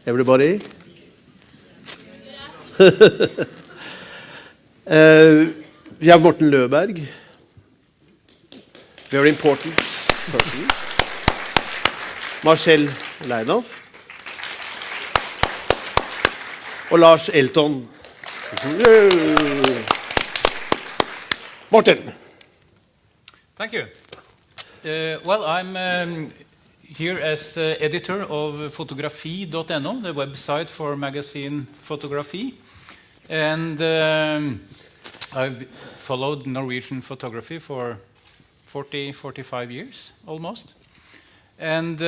Everybody? We have Morten Løberg, very important person. Marcel Leinoff. Og Lars Elton. Morten. Thank you. Well, I'm here as editor of Fotografi.no, the website for magazine photography. And I've followed Norwegian photography for 45 years, almost. And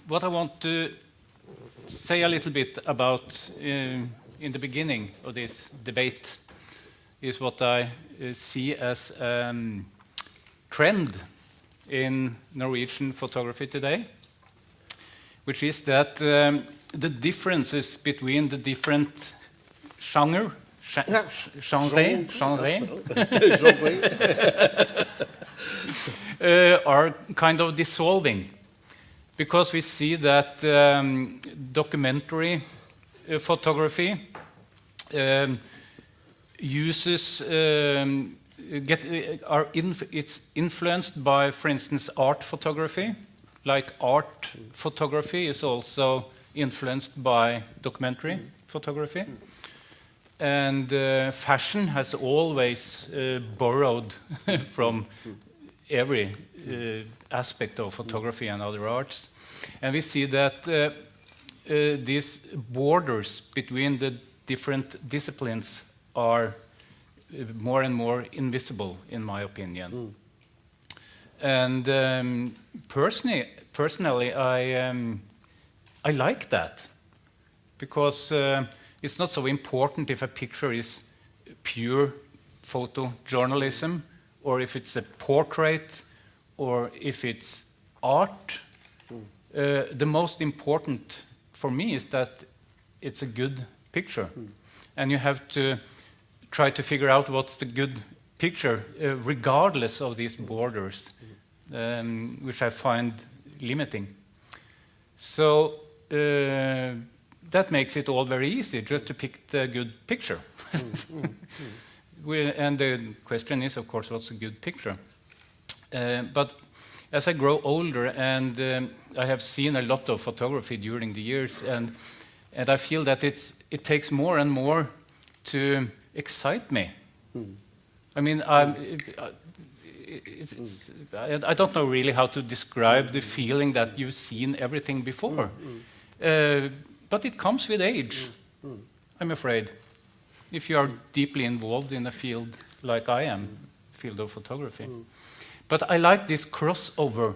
what I want to say a little bit about in the beginning of this debate is what I see as a trend in Norwegian photography today, which is that the differences between the different genre are kind of dissolving, because we see that documentary photography uses it's influenced by, for instance, art photography. Like art photography is also influenced by documentary photography. And fashion has always borrowed from every aspect of photography and other arts. And we see that these borders between the different disciplines are more and more invisible, in my opinion. And personally, I like that, because it's not so important if a picture is pure photojournalism, or if it's a portrait, or if it's art. The most important for me is that it's a good picture. And you have to try to figure out what's the good picture, regardless of these borders, which I find limiting. So that makes it all very easy, just to pick the good picture. And the question is, of course, what's a good picture? But as I grow older, and I have seen a lot of photography during the years, and I feel that it takes more and more to excite me. I mean, I don't know really how to describe the feeling that you've seen everything before. But it comes with age, I'm afraid, if you are deeply involved in a field like I am, field of photography. But I like this crossover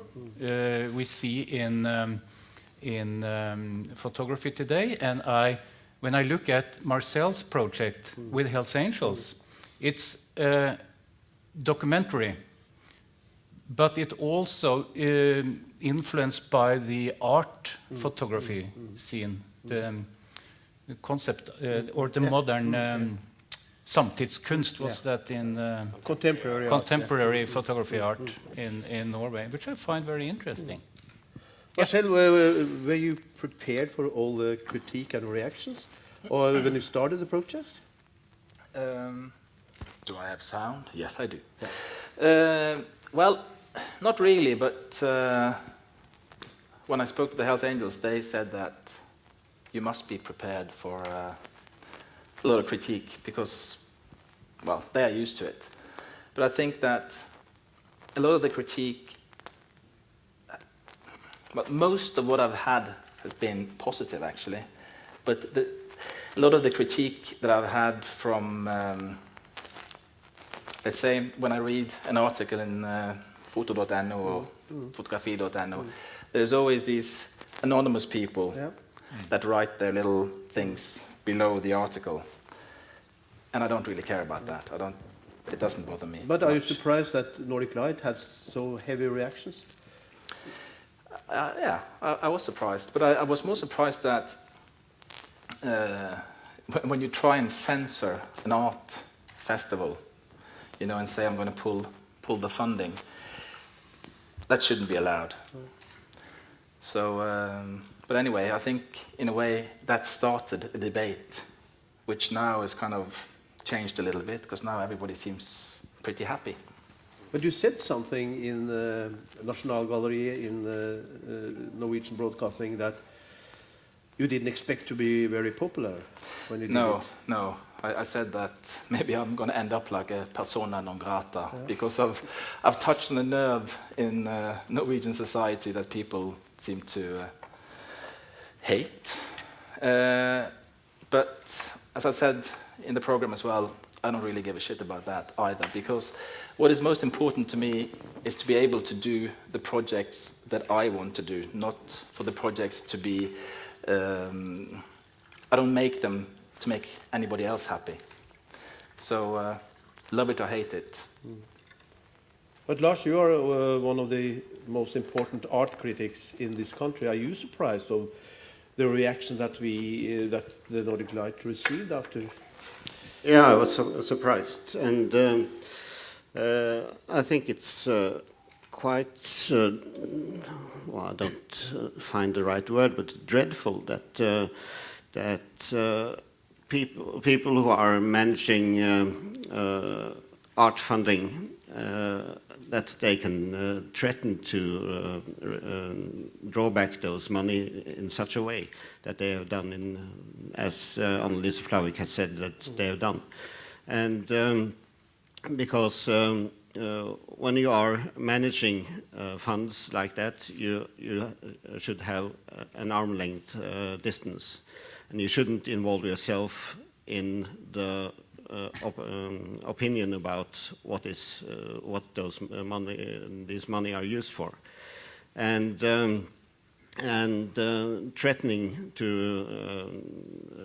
we see in photography today, and when I look at Marcel's project with Hells Angels, it's documentary, but it also influenced by the art photography scene, the concept, or the modern samtidskunst was that in contemporary photography art in Norway, which I find very interesting. Marcel, were you prepared for all the critique and reactions, or when you started the project? Do I have sound? Yes, I do. Well, not really, but when I spoke to the Hells Angels, they said that you must be prepared for a lot of critique, because, well, they are used to it. But I think that a lot of the critique, but most of what I've had has been positive, actually. But a lot of the critique that I've had from, let's say, when I read an article in Foto.no or Fotografi.no, there's always these anonymous people that write their little things below the article. And I don't really care about that. It doesn't bother me. But are you surprised that Nordic Light has so heavy reactions? Yeah, I was surprised. But I was more surprised that when you try and censor an art festival, you know, and say I'm going to pull the funding, that shouldn't be allowed. So, but anyway, I think in a way that started a debate, which now is kind of changed a little bit, because now everybody seems pretty happy. But you said something in Nasjonalgalleriet in Norwegian Broadcasting that you didn't expect to be very popular when you did it. No. I said that maybe I'm going to end up like a persona non grata, because I've touched on a nerve in Norwegian society that people seem to hate. But as I said in the program as well, I don't really give a shit about that either, because what is most important to me is to be able to do the projects that I want to do, not for the projects to be... I don't make them to make anybody else happy. So, love it or hate it. But Lars, you are one of the most important art critics in this country. Are you surprised of the reaction that that the Nordic Light received after? Yeah, I was surprised, and I think it's quite, well, I don't find the right word, but dreadful that people who are managing art funding, that they can threaten to draw back those money in such a way that they have done, as Annelise Flavik has said that they have done. And because when you are managing funds like that, you should have an arm's length distance, and you shouldn't involve yourself in the opinion about what those money are used for, and threatening to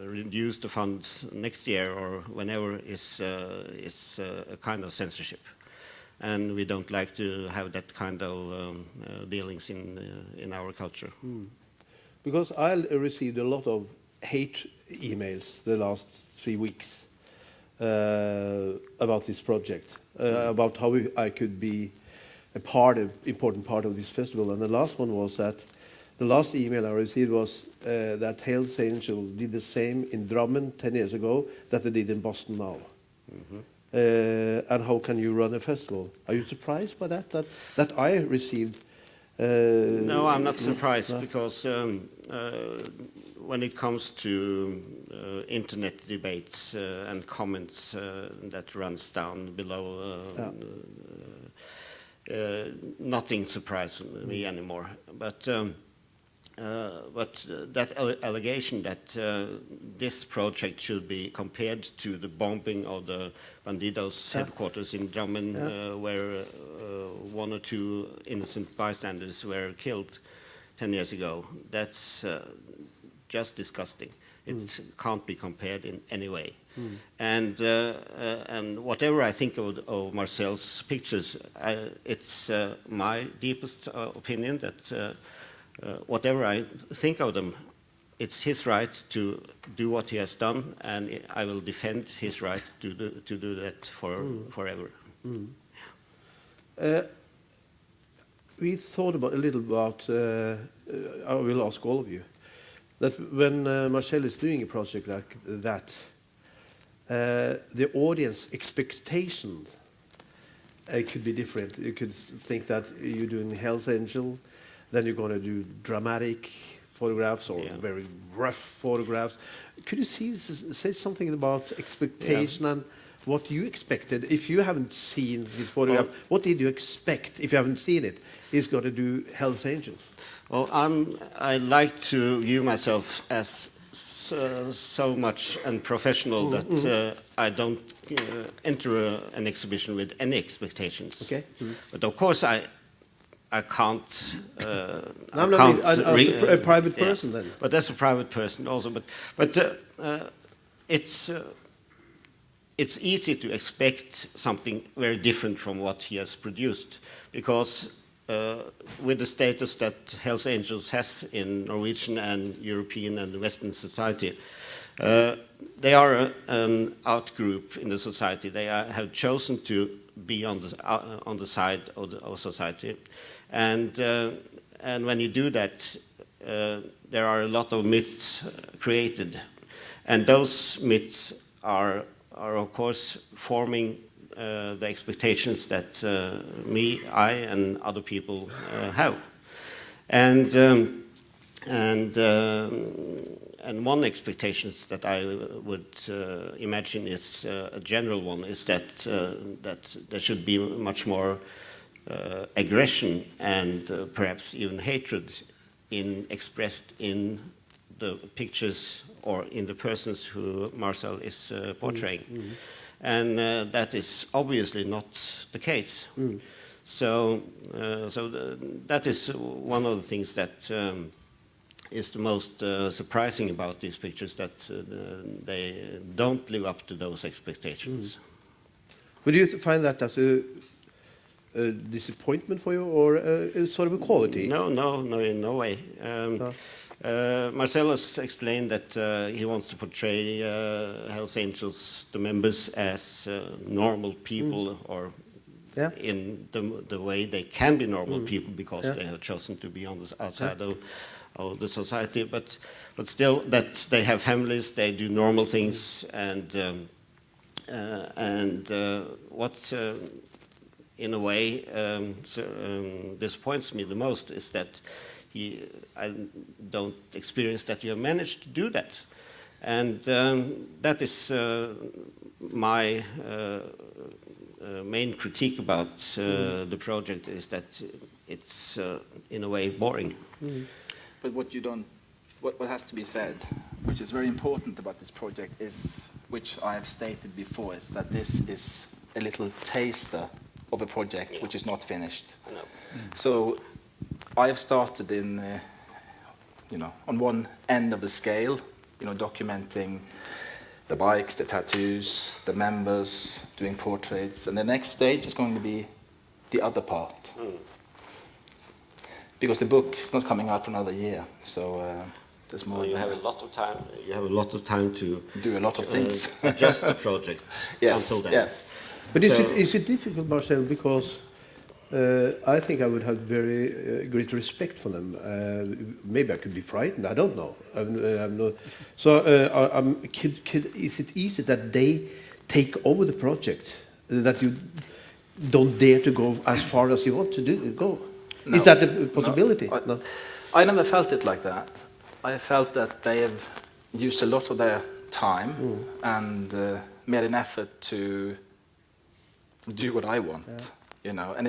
reduce the funds next year or whenever is a kind of censorship, and we don't like to have that kind of dealings in our culture. Because I received a lot of hate emails the last 3 weeks about this project, about how I could be important part of this festival. And the last one was that the last email I received was that Hells Angels did the same in Drammen 10 years ago that they did in Boston now. And how can you run a festival? Are you surprised by that I received? No, I'm not surprised, no. because when it comes to internet debates and comments that runs down below, nothing surprises me anymore. But that allegation that this project should be compared to the bombing of the Bandidos headquarters in Drammen, where 1 or 2 innocent bystanders were killed 10 years ago, that's just disgusting. It can't be compared in any way. And whatever I think of Marcel's pictures, it's my deepest opinion that whatever I think of them, it's his right to do what he has done, and I will defend his right to do that forever. We thought a little about, I will ask all of you, that when Marcel is doing a project like that, the audience expectations could be different. You could think that you're doing Hell's Angel, then you're going to do dramatic photographs or very rough photographs. Could you say something about expectation and what you expected? If you haven't seen his photograph, what did you expect, if you haven't seen it, he's going to do Hell's Angels? Well, I like to view myself as so much unprofessional that I don't enter an exhibition with any expectations. Okay. But of course I can't. I'm not a private person then. But that's a private person also. But it's easy to expect something very different from what he has produced, because with the status that Hells Angels has in Norwegian and European and Western society, they are an out-group in the society. They have chosen to be on the side of society, and when you do that, there are a lot of myths created, and those myths are of course forming the expectations that I and other people have, and one expectation that I would imagine is a general one, is that that there should be much more aggression and perhaps even hatred expressed in the pictures or in the persons who Marcel is portraying. Mm-hmm. And that is obviously not the case. Mm. So that is one of the things that is the most surprising about these pictures, that they don't live up to those expectations. Mm. But do you find that as a disappointment for you, or a sort of a quality? No, in no way. Marcel has explained that he wants to portray Hells Angels, the members, as normal people, or in the way they can be normal people, because they have chosen to be on the outside of the society. But still, that they have families, they do normal things, and what in a way disappoints me the most is that I don't experience that you have managed to do that. And that is my main critique about the project, is that it's in a way boring. Mm. But what has to be said, which is very important about this project, is, which I have stated before, is that this is a little taster of a project which is not finished. No. So I have started in, on one end of the scale, documenting the bikes, the tattoos, the members, doing portraits, and the next stage is going to be the other part. Mm. Because the book is not coming out for another year, so there's more. Well, you have a lot of time. You have a lot of time to do a lot of things. Adjust the project until then. Yes. But is it difficult, Marcel? Because I think I would have very great respect for them. Maybe I could be frightened. I don't know. I'm not. So, is it easy that they take over the project, that you don't dare to go as far as you want to go? No. Is that a possibility? No. I never felt it like that. I felt that they have used a lot of their time and made an effort to do what I want, and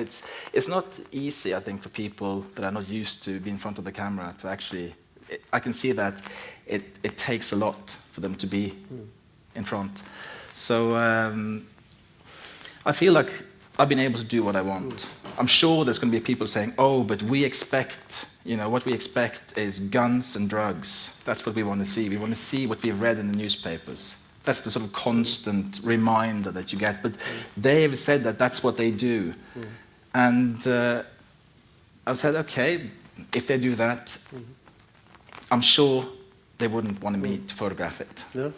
it's not easy, I think, for people that are not used to be in front of the camera to actually. I can see that it takes a lot for them to be in front. So I feel like I've been able to do what I want. I'm sure there's going to be people saying, "Oh, but we expect, what we expect is guns and drugs. That's what we want to see. We want to see what we've read in the newspapers." That's the sort of constant reminder that you get. But they have said that that's what they do. And I've said, okay, if they do that, I'm sure they wouldn't want me to photograph it. No,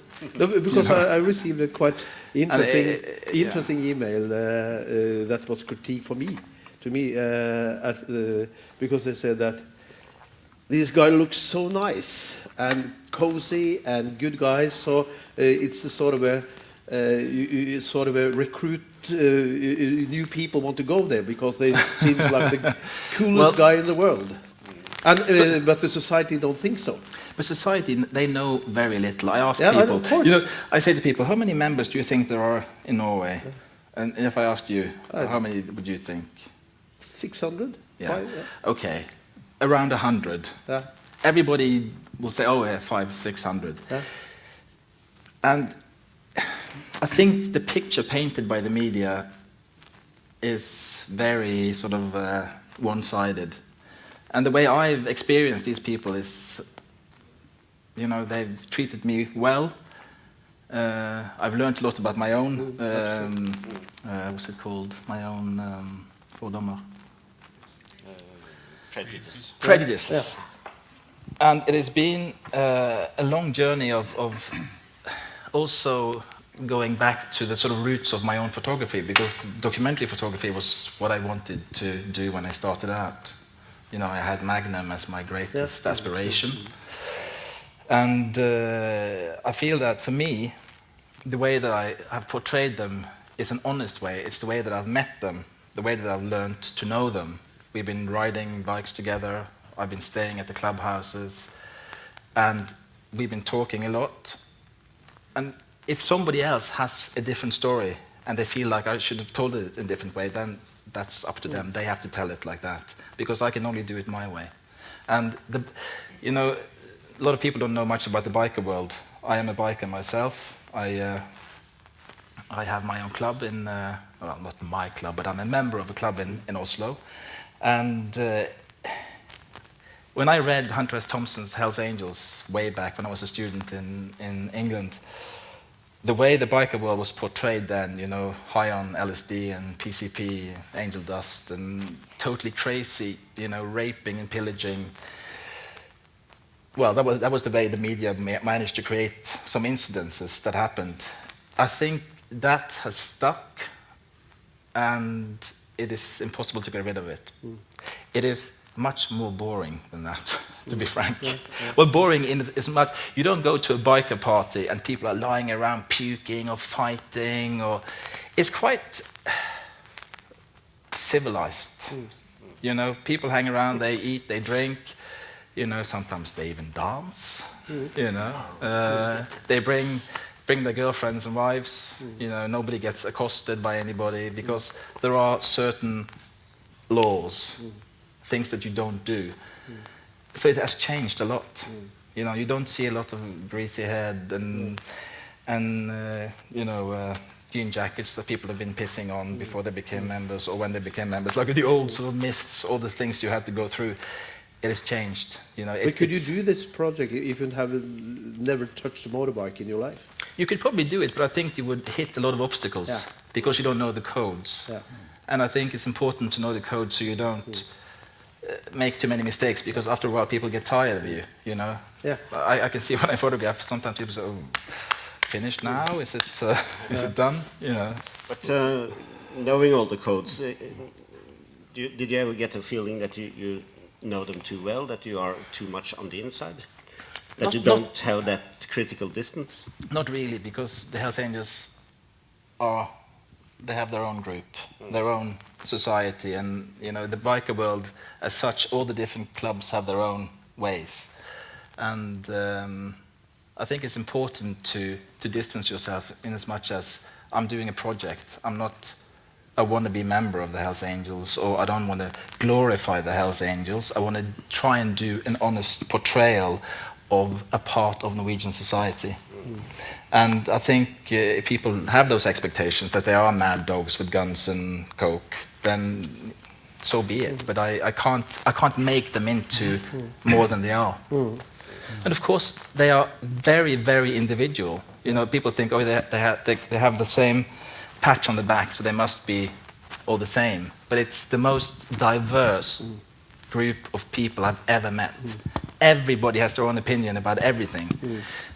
because I received a quite interesting email that was critique to me, because they said that this guy looks so nice and cozy and good guys, so it's a sort of a recruit. New people want to go there because they seems like the coolest guy in the world, and but the society don't think so. But society, they know very little. I ask people. Of course. I say to people, how many members do you think there are in Norway? And if I asked you, how many would you think? 600. Yeah. Okay, around 100. Yeah. Everybody will say, oh, yeah, 500, 600. Yeah. And I think the picture painted by the media is very sort of one-sided. And the way I've experienced these people is, they've treated me well. I've learned a lot about my own, what's it called? My own fordommer. Prejudices. Yeah. And it has been a long journey of also going back to the sort of roots of my own photography, because documentary photography was what I wanted to do when I started out. You know, I had Magnum as my greatest aspiration. And I feel that for me, the way that I have portrayed them is an honest way. It's the way that I've met them, the way that I've learned to know them. We've been riding bikes together. I've been staying at the clubhouses. And we've been talking a lot. And if somebody else has a different story and they feel like I should have told it in a different way, then that's up to them. They have to tell it like that, because I can only do it my way. And you know, a lot of people don't know much about the biker world. I am a biker myself. I have my own club in, well, not my club, but I'm a member of a club in Oslo. And when I read Hunter S. Thompson's Hells Angels way back when I was a student in England, the way the biker world was portrayed then, you know, high on LSD and PCP, angel dust, and totally crazy, you know, raping and pillaging. Well, that was the way the media managed to create some incidences that happened. I think that has stuck, and it is impossible to get rid of it. It is much more boring than that, to be frank. Well, boring in as much, you don't go to a biker party and people are lying around puking or fighting, or it's quite civilized. You know, people hang around, they eat, they drink, you know, sometimes they even dance, you know. They bring their girlfriends and wives, you know, nobody gets accosted by anybody because there are certain laws, things that you don't do. So it has changed a lot. You know, you don't see a lot of greasy head and you know, jean jackets that people have been pissing on before they became members or when they became members, like the old sort of myths, all the things you had to go through. It has changed. You know, but could you do this project if you have never touched a motorbike in your life? You could probably do it, but I think you would hit a lot of obstacles because you don't know the codes. And I think it's important to know the codes so you don't make too many mistakes, because after a while people get tired of you, you know. I can see when I photograph, sometimes people say, oh, finished now? Is it done? You know. But knowing all the codes, did you ever get a feeling that you know them too well, that you are too much on the inside? That you don't have that critical distance? Not really, because the Hells Angels they have their own group, their own society, and you know, the biker world as such, all the different clubs have their own ways. And I think it's important to distance yourself in as much as I'm doing a project. I'm not a wannabe member of the Hells Angels, or I don't want to glorify the Hells Angels. I want to try and do an honest portrayal of a part of Norwegian society. And I think if people have those expectations that they are mad dogs with guns and coke, then so be it. But I can't make them into more than they are. And of course, they are very, very individual. You know, people think, oh, they have the same patch on the back, so they must be all the same. But it's the most diverse group of people I've ever met. Everybody has their own opinion about everything.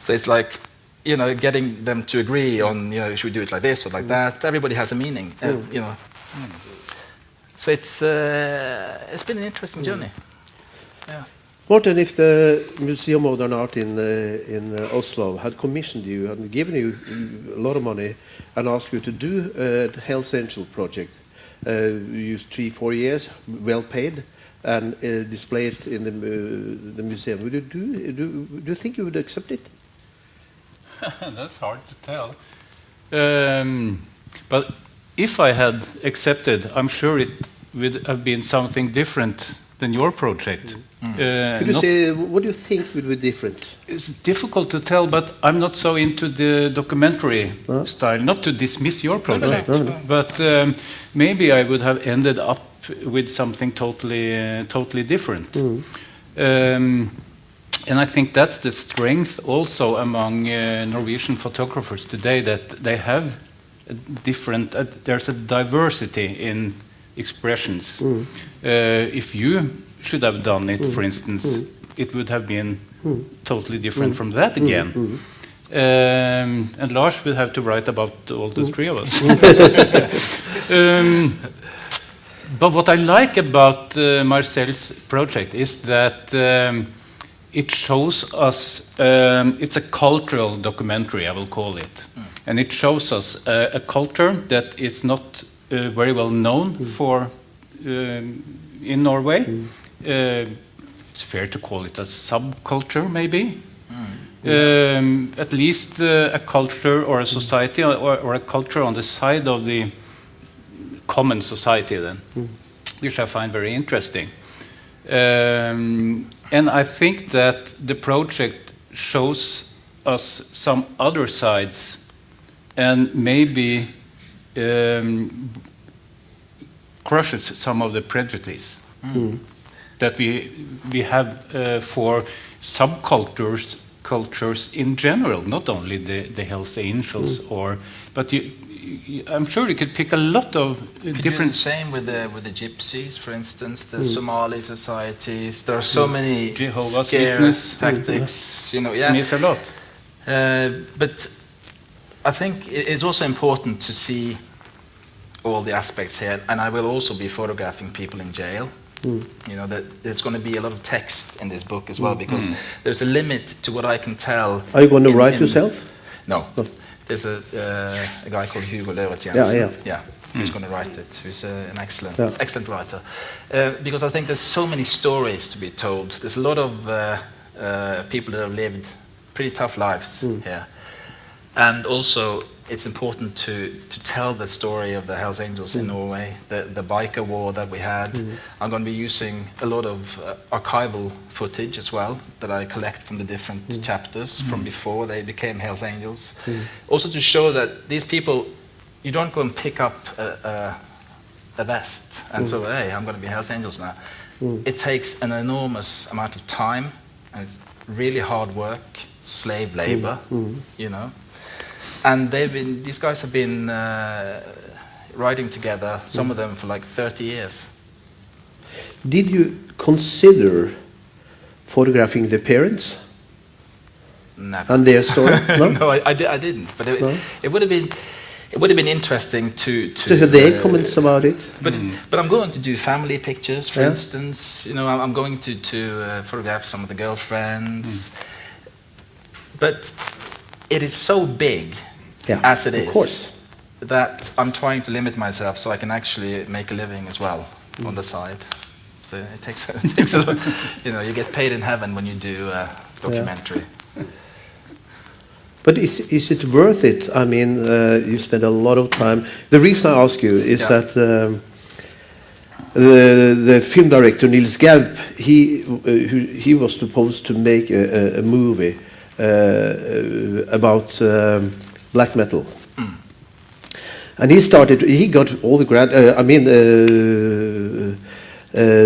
So it's like, you know, getting them to agree on, you know, should we do it like this or like that? Everybody has a meaning, you know. So it's been an interesting journey. Yeah. Morten, if the Museum of Modern Art in Oslo had commissioned you and given you a lot of money and asked you to do the Hells Angel project, you 3-4 years, well paid, and display it in the museum, would you do you think you would accept it? That's hard to tell. But if I had accepted, I'm sure it would have been something different than your project. Could you say, what do you think would be different? It's difficult to tell, but I'm not so into the documentary style. Not to dismiss your project, but maybe I would have ended up with something totally different. And I think that's the strength also among Norwegian photographers today, that they have a different, there's a diversity in expressions. If you should have done it, for instance, it would have been totally different from that again. And Lars will have to write about all the three of us. But what I like about Marcel's project is that it shows us, it's a cultural documentary, I will call it. And it shows us a culture that is not very well known for in Norway. It's fair to call it a subculture, maybe. At least a culture or a society or a culture on the side of the common society then, which I find very interesting. And I think that the project shows us some other sides and maybe crushes some of the prejudice that we have for subcultures cultures in general, not only the Hells Angels, but I'm sure you could pick a lot of different. Do the same with the gypsies, for instance, the Somali societies. There are so many Jehovah's scare Witness tactics, you know. Yeah, There's a lot. But I think it's also important to see all the aspects here, and I will also be photographing people in jail. You know, that there's going to be a lot of text in this book as well, because there's a limit to what I can tell. Are you going to write yourself? No. Oh. There's a guy called Hugo Løvitz Jensen. Yeah. Who's going to write it? Who's an excellent writer. Because I think there's so many stories to be told. There's a lot of people that have lived pretty tough lives here, and also it's important to tell the story of the Hells Angels in Norway, the biker war that we had. I'm going to be using a lot of archival footage as well that I collect from the different chapters from before they became Hells Angels. Also to show that these people, you don't go and pick up a vest and so, hey, I'm going to be Hells Angels now. It takes an enormous amount of time, and it's really hard work, slave labor, you know. And these guys have been riding together, some of them for like 30 years. Did you consider photographing the parents? Never. And their story? No, No, I didn't. But it would have been interesting to hear their comments about it. But I'm going to do family pictures, for instance. You know, I'm going to photograph some of the girlfriends. But it is so big, as it is, of course, that I'm trying to limit myself so I can actually make a living as well on the side. So it takes a lot. You know, you get paid in heaven when you do documentary. But is it worth it? I mean, you spend a lot of time. The reason I ask you is that the film director Nils Gaup, he was supposed to make a movie about black metal, and he got all the grant.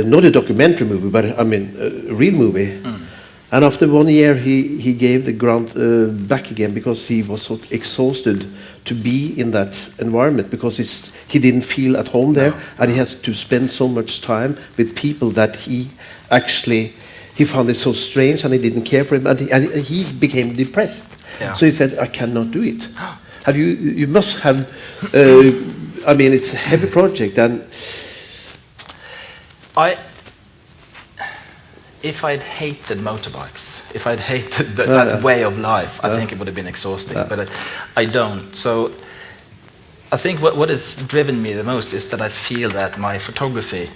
Not a documentary movie, but a real movie. And after 1 year, he gave the grant back again because he was so exhausted to be in that environment, because he didn't feel at home there, and he has to spend so much time with people that he found it so strange, and he didn't care for him, and he became depressed. So he said, I cannot do it. You must have, it's a heavy project, and if I'd hated motorbikes, if I'd hated that way of life, I think it would have been exhausting, but I don't. So I think what has driven me the most is that I feel that my photography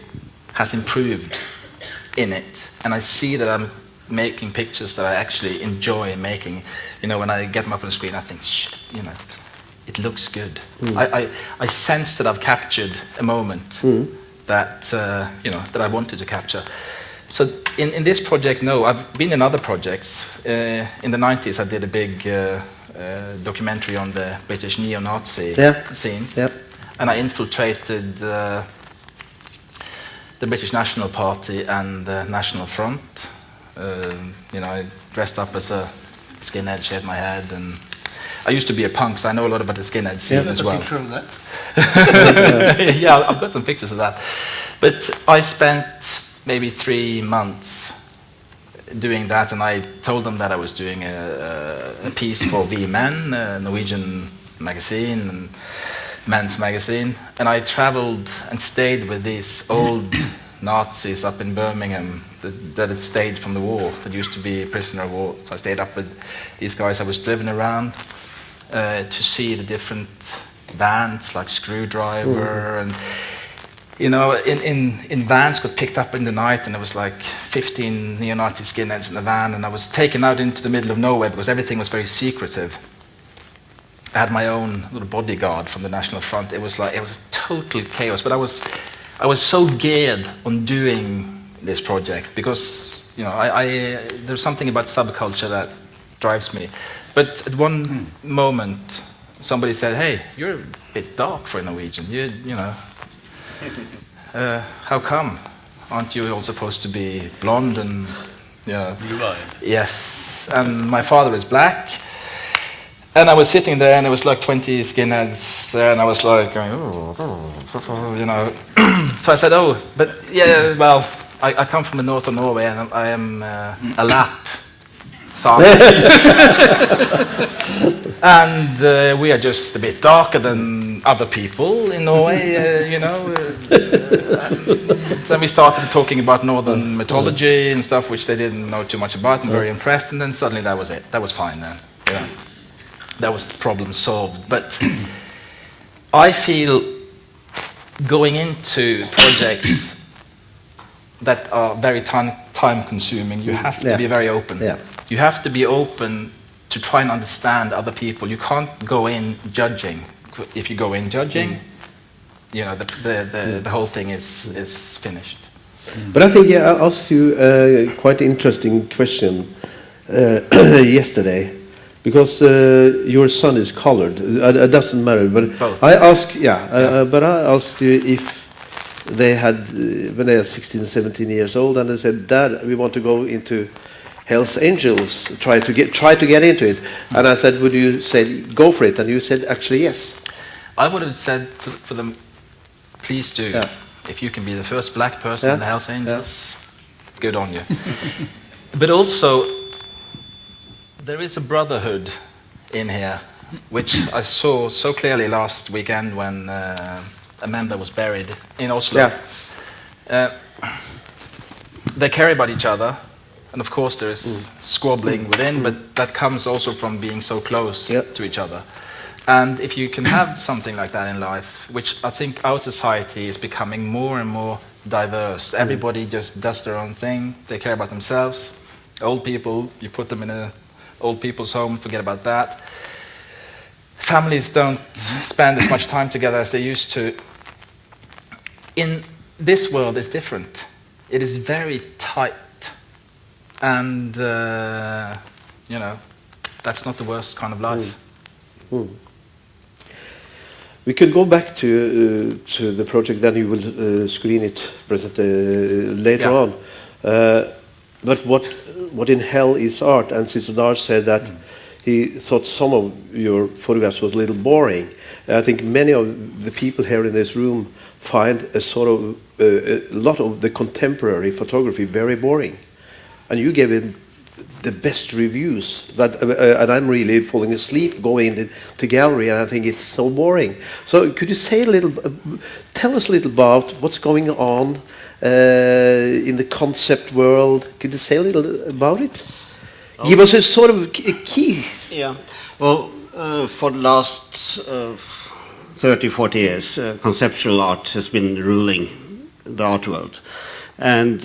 has improved in it, and I see that I'm making pictures that I actually enjoy making. You know, when I get them up on the screen, I think, shit, you know, it looks good. I sense that I've captured a moment that that I wanted to capture. So in this project, no, I've been in other projects. In the 90s, I did a big documentary on the British neo-Nazi scene, and I infiltrated the British National Party and the National Front. I dressed up as a skinhead, shaved my head, and I used to be a punk, so I know a lot about the skinhead scene as well. Picture of that? Yeah, I've got some pictures of that. But I spent maybe 3 months doing that, and I told them that I was doing a piece for V Men, a Norwegian magazine, and men's magazine, and I traveled and stayed with these old Nazis up in Birmingham that had stayed from the war, that used to be prisoner of war. So I stayed up with these guys. I was driven around to see the different bands like Screwdriver, and you know, in vans got picked up in the night, and there was like 15 neo-Nazi skinheads in the van, and I was taken out into the middle of nowhere because everything was very secretive. I had my own little bodyguard from the National Front. It was total chaos, but I was so geared on doing this project because, you know, there's something about subculture that drives me. But at one moment, somebody said, "Hey, you're a bit dark for a Norwegian. You know, how come? Aren't you all supposed to be blonde and, you know?" Yes, and my father is black. And I was sitting there, and there was like 20 skinheads there, and I was like, going, oh, you know. So I said, "Oh, but yeah, well, I come from the north of Norway, and I am a Lapp Sami." And we are just a bit darker than other people in Norway, you know. Then we started talking about northern mythology and stuff, which they didn't know too much about, and very impressed, and then suddenly that was it. That was fine then, yeah. That was the problem solved. But I feel going into projects that are very time-consuming, you have to be very open. Yeah. You have to be open to try and understand other people. You can't go in judging. If you go in judging, you know, the whole thing is finished. But I think I asked you a quite interesting question yesterday. Because your son is colored, it doesn't matter. But both. I asked, but I asked you if they had, when they are 16, 17 years old, and they said, "Dad, we want to go into Hell's Angels, try to get into it." And I said, "Would you say go for it?" And you said, "Actually, yes." I would have said for them, "Please do. Yeah. If you can be the first black person in the Hell's Angels, good on you." But also, there is a brotherhood in here, which I saw so clearly last weekend when a member was buried in Oslo. Yeah. They care about each other, and of course there is squabbling within, but that comes also from being so close to each other. And if you can have something like that in life, which I think our society is becoming more and more diverse. Everybody just does their own thing. They care about themselves. Old people, you put them in a old people's home, forget about that. Families don't spend as much time together as they used to. In this world, it's different. It is very tight, and you know, that's not the worst kind of life. We could go back to the project, then you will screen it later on. But what in hell is art? And César said that he thought some of your photographs was a little boring. I think many of the people here in this room find a sort of a lot of the contemporary photography very boring, and you gave it the best reviews. That and I'm really falling asleep going into gallery, and I think it's so boring. So could you say a little, tell us a little about what's going on in the concept world? Could you say a little about it? Give us a sort of keys. Yeah. Well, for the last 30, 40 years, conceptual art has been ruling the art world. And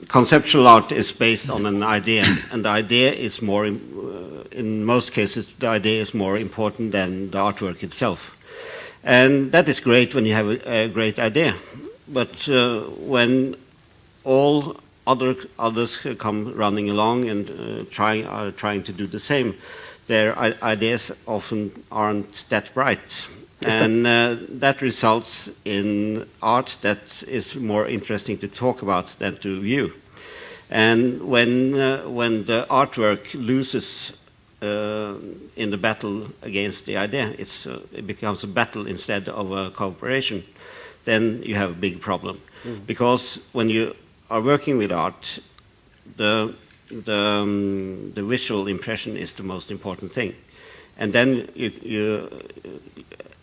conceptual art is based on an idea, and the idea is more, in most cases, the idea is more important than the artwork itself. And that is great when you have a great idea. But when all others come running along and are trying to do the same, their ideas often aren't that bright. And that results in art that is more interesting to talk about than to view. And when the artwork loses in the battle against the idea, it becomes a battle instead of a cooperation, then you have a big problem. Because when you are working with art, the visual impression is the most important thing. And then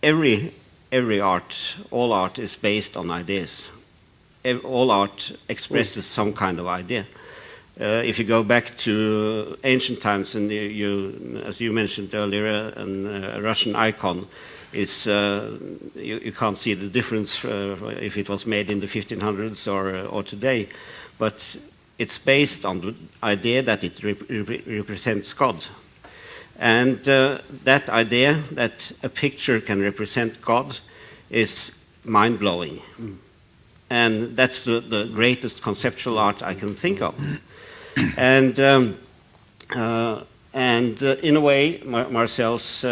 every all art is based on ideas. All art expresses some kind of idea. If you go back to ancient times, and as you mentioned earlier, a Russian icon is you can't see the difference if it was made in the 1500s or today, but it's based on the idea that it represents God. And that idea that a picture can represent God is mind-blowing. And that's the greatest conceptual art I can think of. And in a way, Marcel's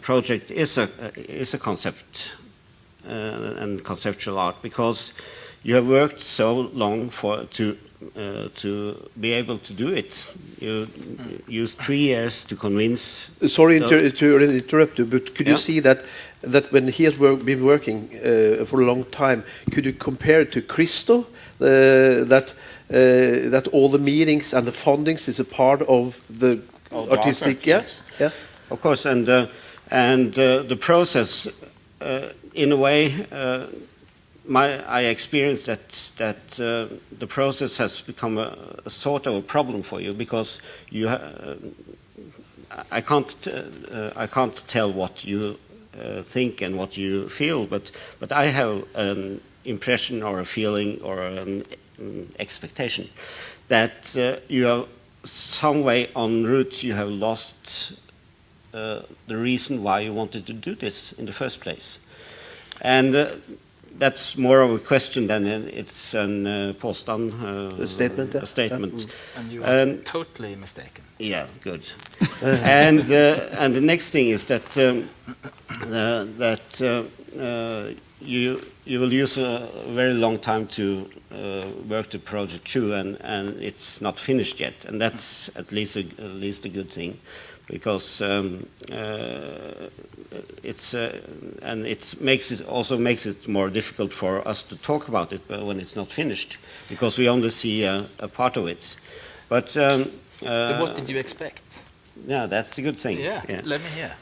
project is a concept and conceptual art, because you have worked so long to be able to do it. You used 3 years to convince. Sorry to interrupt you, but could you see that when he has been working for a long time, could you compare it to Christo, that all the meetings and the fundings is a part of the artistic? Yes, yeah, of course, and the process, in a way. I experienced that the process has become a sort of a problem for you, because I can't tell what you think and what you feel, but I have an impression or a feeling or an expectation that you have some way en route you have lost the reason why you wanted to do this in the first place, and. That's more of a question than it's a påstand. A statement. A statement. And you are totally mistaken. Yeah, good. And the next thing is that you will use a very long time to work the project through, and it's not finished yet, and that's at least a good thing, because and it also makes it more difficult for us to talk about it when it's not finished, because we only see a part of it. But what did you expect? Yeah, that's a good thing. Yeah. Let me hear.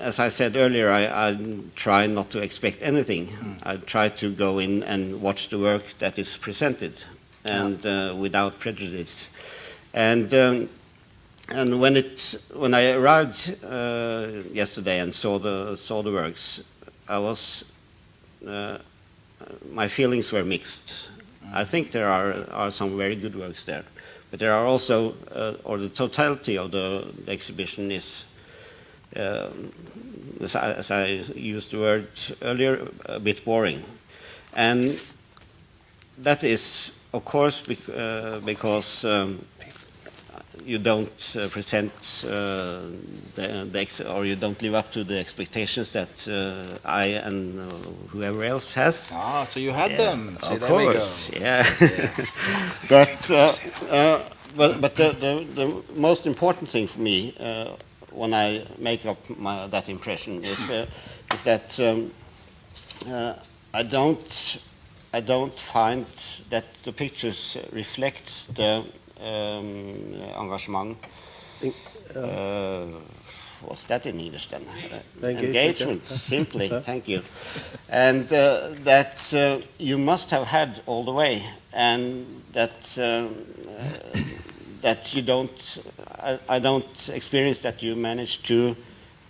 As I said earlier, I try not to expect anything. I try to go in and watch the work that is presented, and without prejudice. And when I arrived yesterday and saw the works, my feelings were mixed. I think there are some very good works there, but there are also, or the totality of the exhibition is, as I used the word earlier, a bit boring, and that is, of course, because you don't present or you don't live up to the expectations that I and whoever else has. Ah, so you had them. So of course, yeah. Yes. But the most important thing for me when I make up that impression is that I don't find that the pictures reflect the engagement. What's that in English then? Engagement, simply. Thank you. And that you must have had all the way, and that you don't. I don't experience that you managed to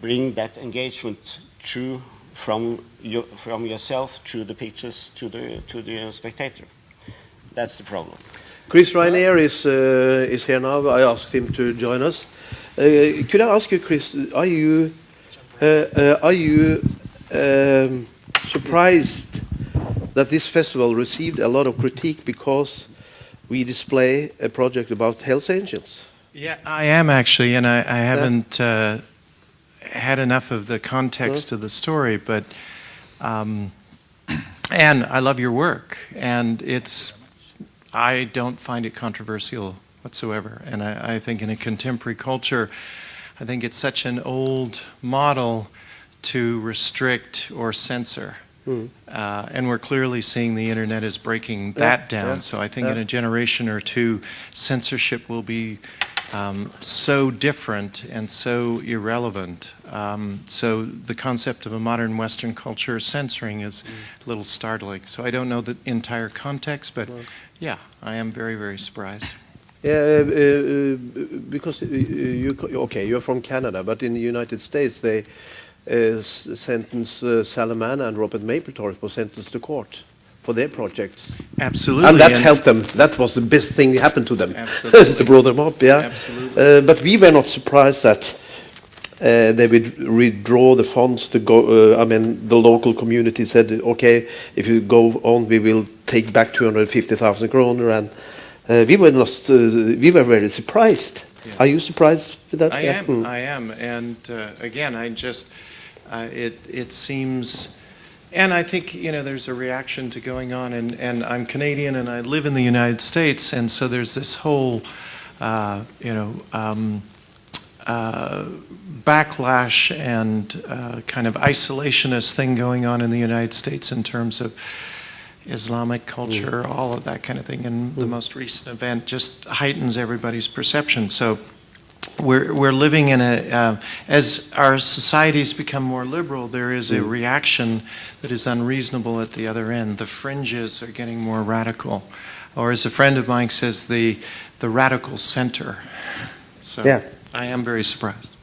bring that engagement through from yourself through the pictures to the spectator. That's the problem. Chris Rainier is here now. I asked him to join us. Could I ask you, Chris, are you surprised that this festival received a lot of critique because we display a project about Hells Angels? Yeah, I am actually, and I haven't had enough of the context of the story, but and I love your work, and I don't find it controversial whatsoever, and I think in a contemporary culture, I think it's such an old model to restrict or censor. And we're clearly seeing the internet is breaking that down. So I think in a generation or two, censorship will be so different and so irrelevant. So the concept of a modern Western culture censoring is a little startling. So I don't know the entire context, but yeah, I am very, very surprised. Yeah, because you're from Canada, but in the United States they sentenced Salamana and Robert Mapplethorpe were sentenced to court for their projects. Absolutely. And that helped them. That was the best thing that happened to them. Absolutely. To blow them up, yeah. Absolutely. But we were not surprised that they would withdraw the funds to go. I mean, the local community said, okay, if you go on, we will take back 250,000 kroner, and we were not. We were very surprised. Yes. Are you surprised with that? I Yeah. am. I am. And again, I just it seems. And I think, there's a reaction to going on, and I'm Canadian and I live in the United States, and so there's this whole, backlash and kind of isolationist thing going on in the United States in terms of Islamic culture, all of that kind of thing, and the most recent event just heightens everybody's perception. So we're living in as our societies become more liberal, there is a reaction that is unreasonable at the other end. The fringes are getting more radical, or as a friend of mine says, the radical center. So Yeah. I am very surprised.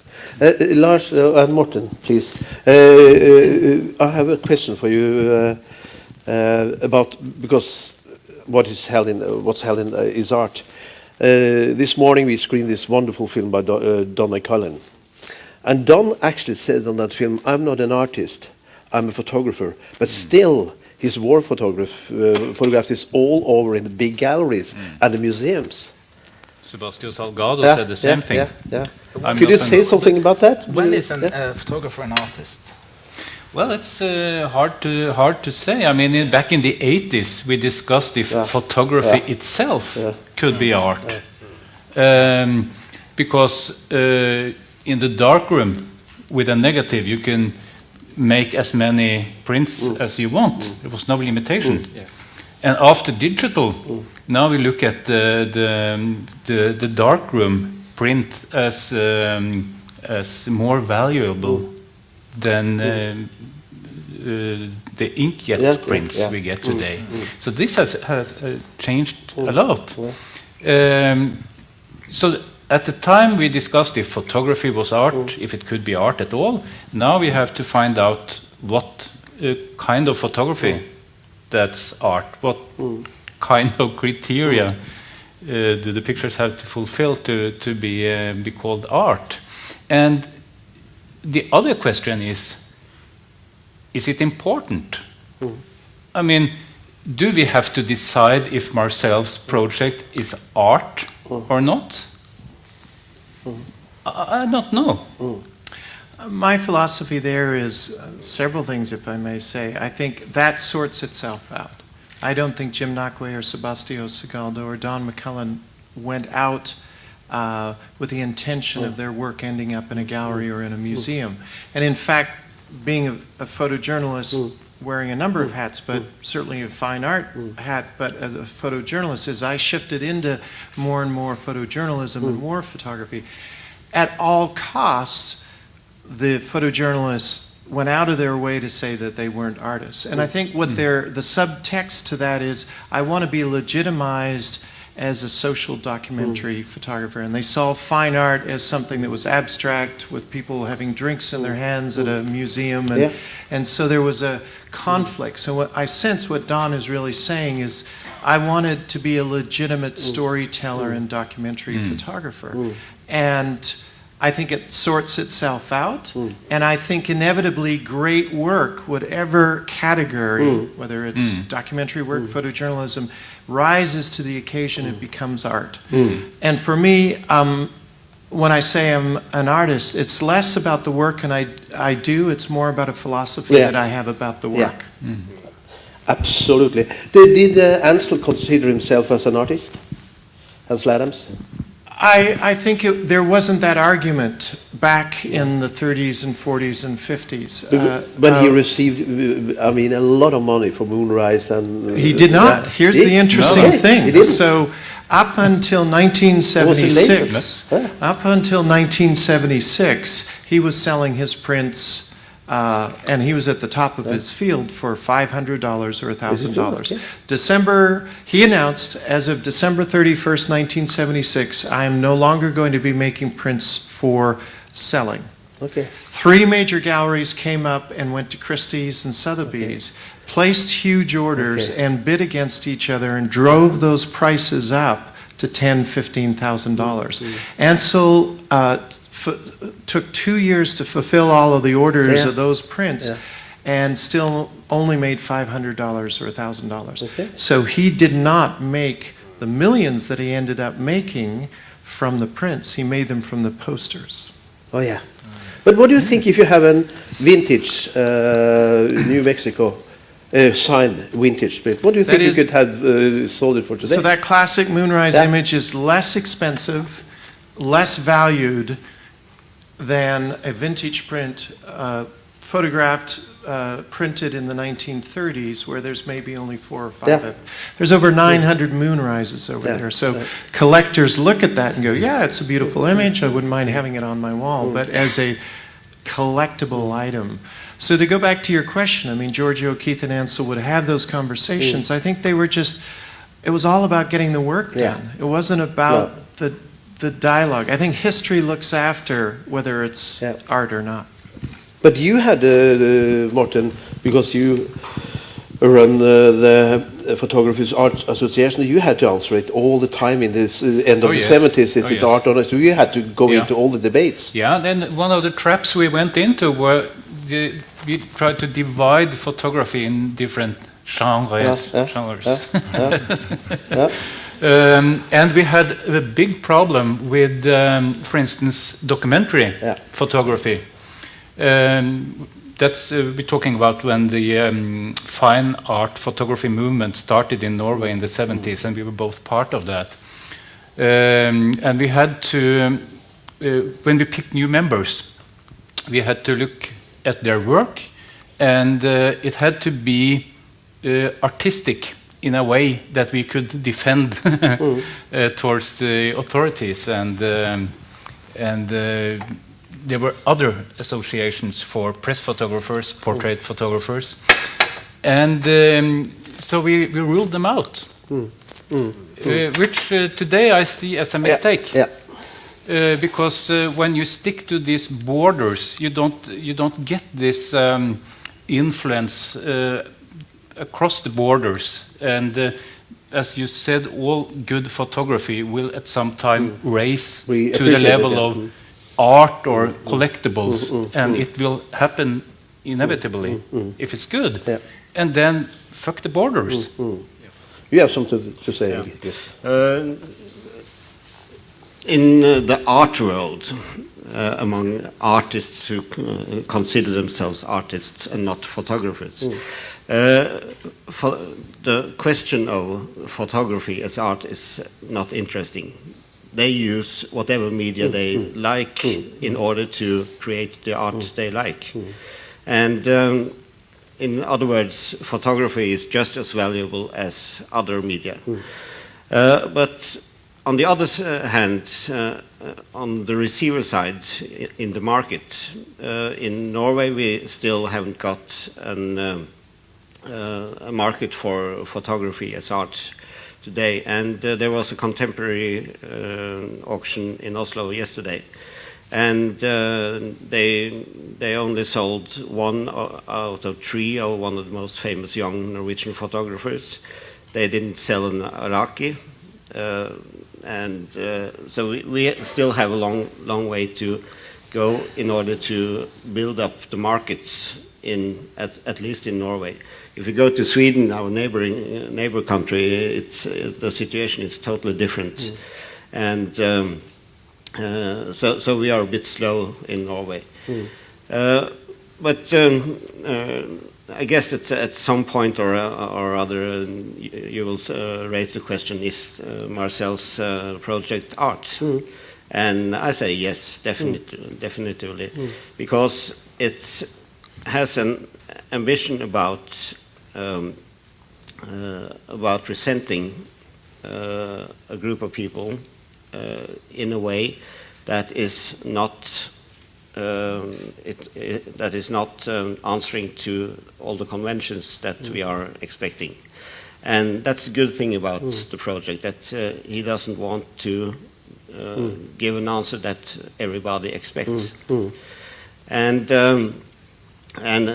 Lars and Morten, please. I have a question for you about, because what's held in is art. This morning we screened this wonderful film by Don McCullin. And Don actually says on that film, I'm not an artist, I'm a photographer. But still, his war photographs is all over in the big galleries and the museums. Sebastião Salgado said the same thing. Yeah. I'm Could you not say something about that? When is a photographer an artist? Well, it's hard to say. I mean, back in the 80s, we discussed if photography itself could be art. Because in the darkroom, with a negative, you can make as many prints as you want. There was no limitation. Yes. And after digital, now we look at the darkroom print as more valuable than the inkjet prints we get today. So this has changed a lot. So at the time we discussed if photography was art, if it could be art at all. Now we have to find out what kind of photography that's art. What kind of criteria do the pictures have to fulfill to be called art? And the other question is it important? I mean, do we have to decide if Marcel's project is art or not? I don't know. My philosophy there is several things, if I may say. I think that sorts itself out. I don't think Jim Nakwe or Sebastião Salgado or Don McCullin went out with the intention of their work ending up in a gallery or in a museum. And in fact, being a photojournalist, wearing a number of hats, but certainly a fine art hat, but as a photojournalist, as I shifted into more and more photojournalism and war photography, at all costs, the photojournalists went out of their way to say that they weren't artists. And I think what the subtext to that is, I want to be legitimized as a social documentary photographer. And they saw fine art as something that was abstract, with people having drinks in their hands at a museum. And so there was a conflict. So what I sense what Don is really saying is, I wanted to be a legitimate storyteller and documentary photographer. And I think it sorts itself out, and I think inevitably great work, whatever category, whether it's documentary work, photojournalism, rises to the occasion and becomes art. And for me, when I say I'm an artist, it's less about the work and I do, it's more about a philosophy that I have about the work. Absolutely. Did Ansel consider himself as an artist? Ansel Adams? I think there wasn't that argument back in the 30s and 40s and 50s. When he received, I mean, a lot of money for Moonrise and... he did not. Here's the interesting thing. So Up until Was it 1976, later? up until 1976, he was selling his prints, and he was at the top of his field for $500 or $1,000. Okay. He announced, as of December 31st, 1976, I am no longer going to be making prints for selling. Okay. 3 major galleries came up and went to Christie's and Sotheby's, placed huge orders and bid against each other and drove those prices up to $10,000, $15,000. Ansel took 2 years to fulfill all of the orders of those prints and still only made $500 or $1,000. Okay. So he did not make the millions that he ended up making from the prints. He made them from the posters. Oh yeah. But what do you think if you have a vintage New Mexico signed vintage print? What do you think you could have sold it for today? So that classic moonrise image is less expensive, less valued than a vintage print photographed, printed in the 1930s, where there's maybe only 4 or 5 of them. There's over 900 moonrises over there. So collectors look at that and go, yeah, it's a beautiful image. I wouldn't mind having it on my wall. But as a collectible item. So to go back to your question, I mean, Giorgio, Keith, and Ansel would have those conversations. I think they were just, it was all about getting the work done. It wasn't about the dialogue. I think history looks after whether it's art or not. But you had, Morten, because you run the Photographers Art Association, you had to answer it all the time in this end of the 70s. Is it art or not? So you had to go into all the debates. Yeah, then one of the traps we went into were we tried to divide photography in different genres. And we had a big problem with, for instance, documentary photography. That's we're talking about when the fine art photography movement started in Norway in the 70s, and we were both part of that. And we had to, when we picked new members, we had to look at their work, and it had to be artistic in a way that we could defend towards the authorities, and there were other associations for press photographers, portrait photographers, and so we ruled them out, which today I see as a mistake. Because when you stick to these borders, you don't get this influence across the borders, and as you said, all good photography will at some time raise to the level of art or collectibles, and it will happen inevitably if it's good. And then fuck the borders. You have something to say. Yes. In the art world, among artists who consider themselves artists and not photographers, the question of photography as art is not interesting. They use whatever media they like in order to create the art they like. And in other words, photography is just as valuable as other media. But on the other hand, on the receiver side, in the market, in Norway we still haven't got a market for photography as art today. And there was a contemporary auction in Oslo yesterday, and they only sold 1 out of 3 of one of the most famous young Norwegian photographers. They didn't sell an Araki. And so we still have a long way to go in order to build up the markets at least in Norway. If you go to Sweden, our neighbor country, the situation is totally different, and so we are a bit slow in Norway. But I guess at some point or other, you will raise the question: is Marcel's project art? And I say yes, definitively, because it has an ambition about presenting a a group of people in a way that is not that is not answering to all the conventions that we are expecting. And that's a good thing about the project, that he doesn't want to give an answer that everybody expects. And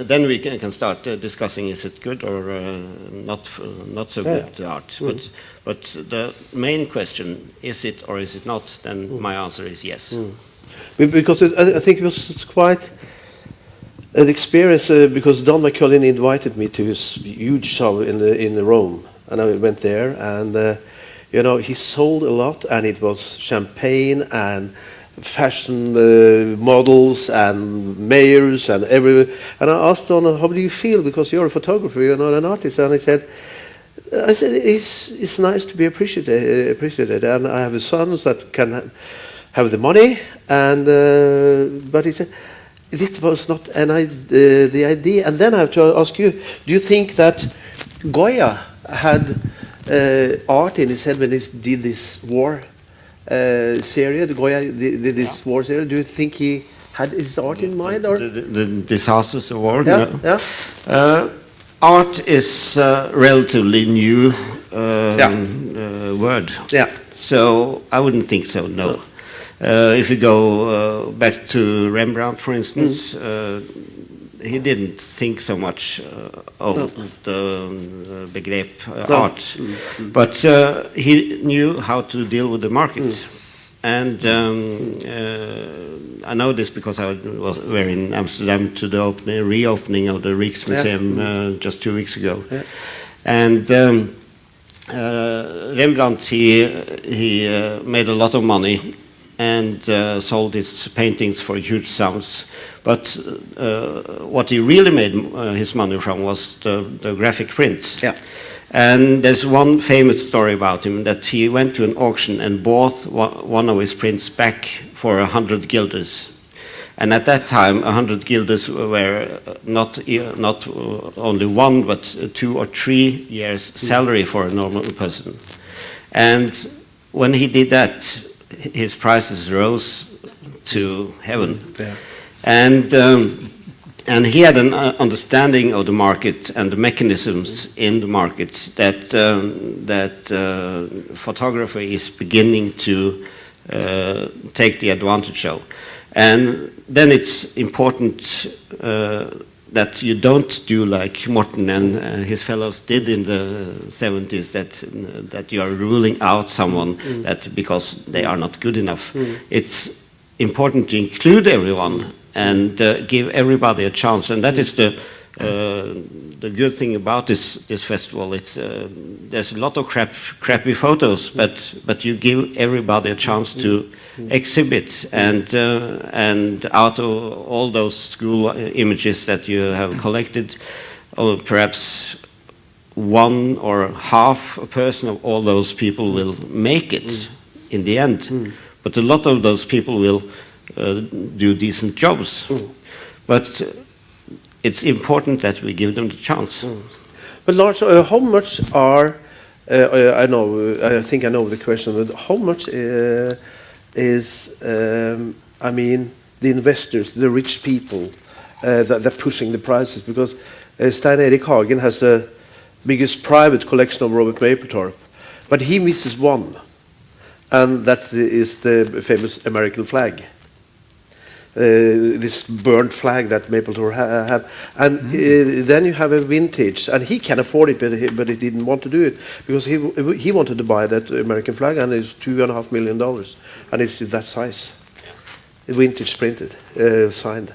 then we can start discussing, is it good or not so good art. But the main question, is it or is it not, then my answer is yes. Because I think it was quite an experience, because Don McCullin invited me to his huge show in Rome, and I went there, and you know, he sold a lot, and it was champagne and fashion models and mayors and every. And I asked Don, how do you feel, because you're a photographer, you're not an artist, and he said, it's nice to be appreciated, and I have sons that can have the money, and but he said it was not the idea. And then I have to ask you, do you think that Goya had art in his head when he did this war series? Goya did this war series. Do you think he had his art in mind, or the disasters of war? Yeah, no. yeah. Art is a relatively new word. Yeah. So I wouldn't think so, no. If you go back to Rembrandt, for instance, he didn't think so much of the begrep art, but he knew how to deal with the market. And I know this because I was in Amsterdam to the reopening of the Rijksmuseum just 2 weeks ago. Yeah. And Rembrandt, he made a lot of money and sold his paintings for huge sums. But what he really made his money from was the graphic prints. Yeah. And there's one famous story about him, that he went to an auction and bought one of his prints back for 100 guilders. And at that time, 100 guilders were not only one, but 2 or 3 years' salary for a normal person. And when he did that, his prices rose to heaven. Yeah. And he had an understanding of the market and the mechanisms in the market that photography is beginning to take the advantage of. And then it's important that you don't do like Morten and his fellows did in the 70s, that you are ruling out someone that because they are not good enough. It's important to include everyone and give everybody a chance, and that is the good thing about this festival. It's there's a lot of crappy photos, but you give everybody a chance to exhibit, and out of all those school images that you have collected, perhaps 1 or half a person of all those people will make it in the end, but a lot of those people will do decent jobs. But it's important that we give them the chance. But Lars, how much are I think I know the question, but how much is I mean the investors, the rich people that they're pushing the prices? Because Stein Erik Hagen has the biggest private collection of Robert Mapplethorpe, but he misses one, and that is the famous American flag. This burnt flag that Mapplethorpe have, and then you have a vintage, and he can afford it, but he didn't want to do it because he wanted to buy that American flag, and it's $2.5 million, and it's that size, vintage printed, signed,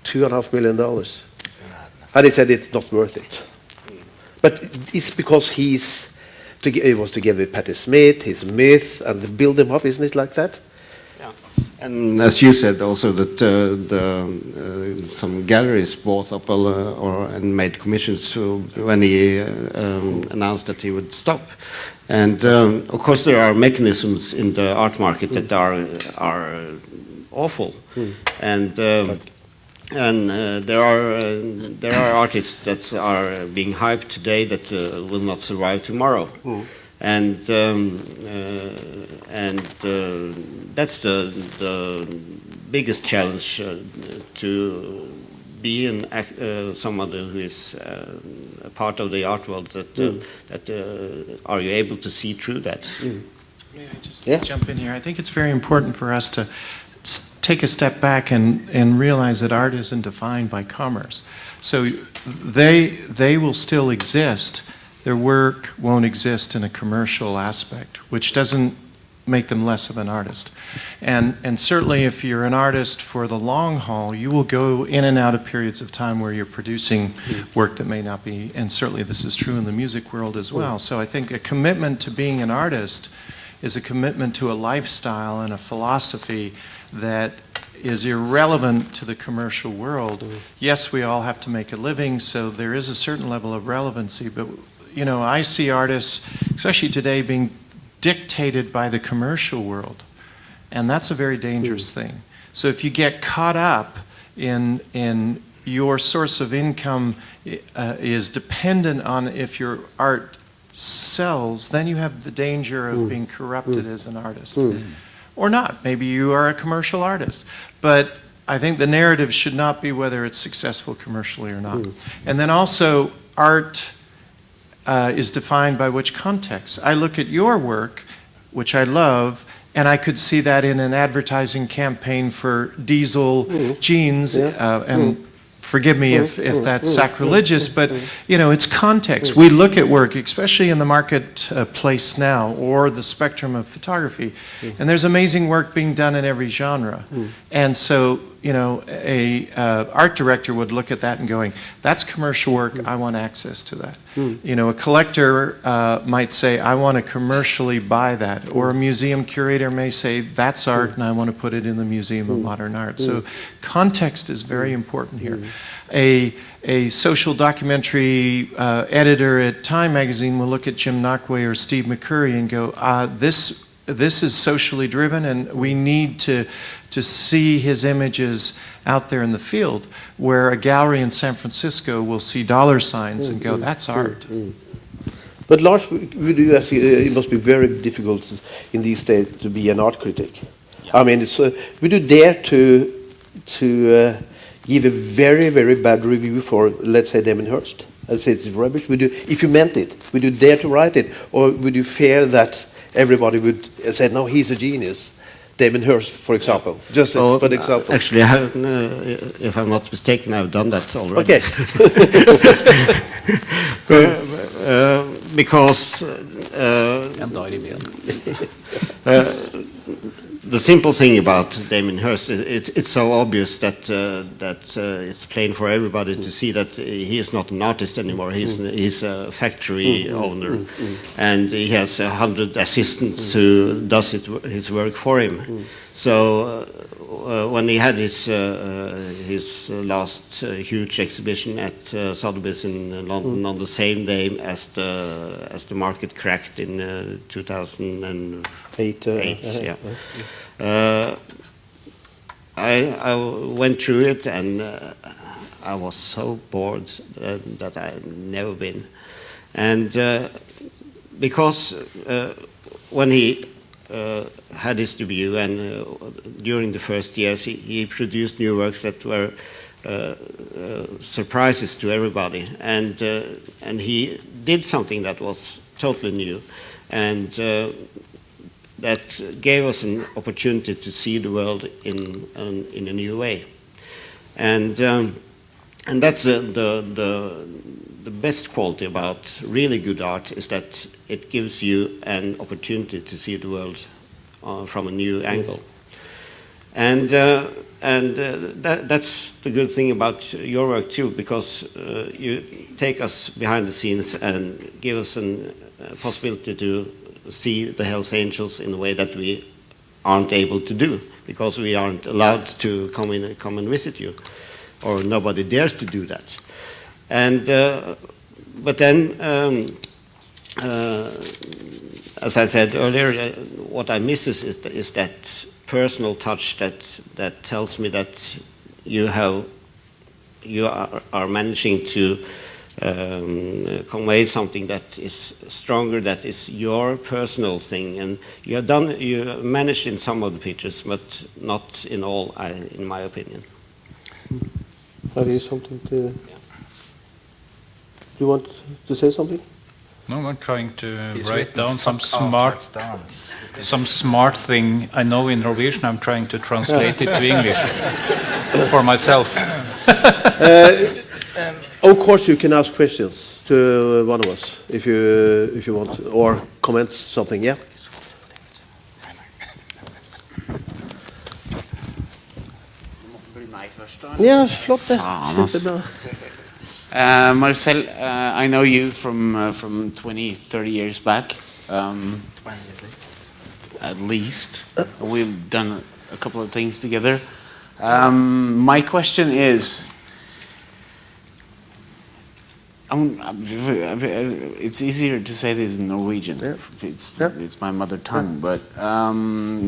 $2.5 million, and he said it's not worth it, but it's because he was together with Patti Smith, his myth, and they build him up, isn't it like that? And as you said also that some galleries bought up and made commissions when he announced that he would stop. And of course there are mechanisms in the art market that are awful. And there are artists that are being hyped today that will not survive tomorrow. And and that's the biggest challenge to be someone who is a part of the art world. Are you able to see through that? May I just jump in here? I think it's very important for us to take a step back and realize that art isn't defined by commerce. So they will still exist. Their work won't exist in a commercial aspect, which doesn't make them less of an artist. And certainly if you're an artist for the long haul, you will go in and out of periods of time where you're producing work that may not be, and certainly this is true in the music world as well. So I think a commitment to being an artist is a commitment to a lifestyle and a philosophy that is irrelevant to the commercial world. Yes, we all have to make a living, so there is a certain level of relevancy, but you know, I see artists, especially today, being dictated by the commercial world, and that's a very dangerous thing. So if you get caught up in your source of income is dependent on if your art sells, then you have the danger of being corrupted as an artist. Or not. Maybe you are a commercial artist. But I think the narrative should not be whether it's successful commercially or not. And then also, art is defined by which context. I look at your work, which I love, and I could see that in an advertising campaign for diesel jeans, and forgive me if that's sacrilegious, but you know, it's context. We look at work, especially in the marketplace now, or the spectrum of photography, and there's amazing work being done in every genre. And so, you know, a art director would look at that and going, that's commercial work, I want access to that. You know, a collector might say, I want to commercially buy that. Or a museum curator may say, that's art and I want to put it in the Museum of Modern Art. So context is very important here. A social documentary editor at Time magazine will look at Jim Knockway or Steve McCurry and go, this is socially driven and we need to see his images out there in the field, where a gallery in San Francisco will see dollar signs and go, that's art. But Lars, it must be very difficult in these days to be an art critic. Yeah. I mean, would you dare to give a very, very bad review for, let's say, Damien Hirst, and say it's rubbish? Would you, if you meant it, would you dare to write it, or would you fear that everybody would say, no, he's a genius? Damien Hirst, for example. Just for example. Actually, if I'm not mistaken, I've done that already. Okay. Because the simple thing about Damien Hirst is it's so obvious that it's plain for everybody to see that he is not an artist anymore. He's a factory owner, and he has 100 assistants who does his work for him. So when he had his last huge exhibition at Sotheby's in London on the same day as the market cracked in 2008, I went through it and I was so bored that I had never been. And because when he had his debut and during the first years he produced new works that were surprises to everybody, and he did something that was totally new, and that gave us an opportunity to see the world in a new way, and that's the best quality about really good art, is that it gives you an opportunity to see the world from a new angle, and that's the good thing about your work too, because you take us behind the scenes and give us a possibility to see the Hells Angels in a way that we aren't able to do, because we aren't allowed to come and visit you, or nobody dares to do that. And but then, as I said earlier, what I miss is that personal touch that tells me that you are managing to convey something that is stronger, that is your personal thing. And you managed in some of the pictures, but not in all, in my opinion. Have you something to? Do you want to say something? No, I'm trying to He's write written, down some "Fuck off, smart, let's dance." some smart thing I know in Norwegian. I'm trying to translate it to English for myself. Of course, you can ask questions to one of us if you want, or comment something. Yeah. Ja, flott det. Kjempebra. Marcel, I know you from 20, 30 years back. At least. We've done a couple of things together. My question is, it's easier to say this in Norwegian. Yeah. It's my mother tongue, but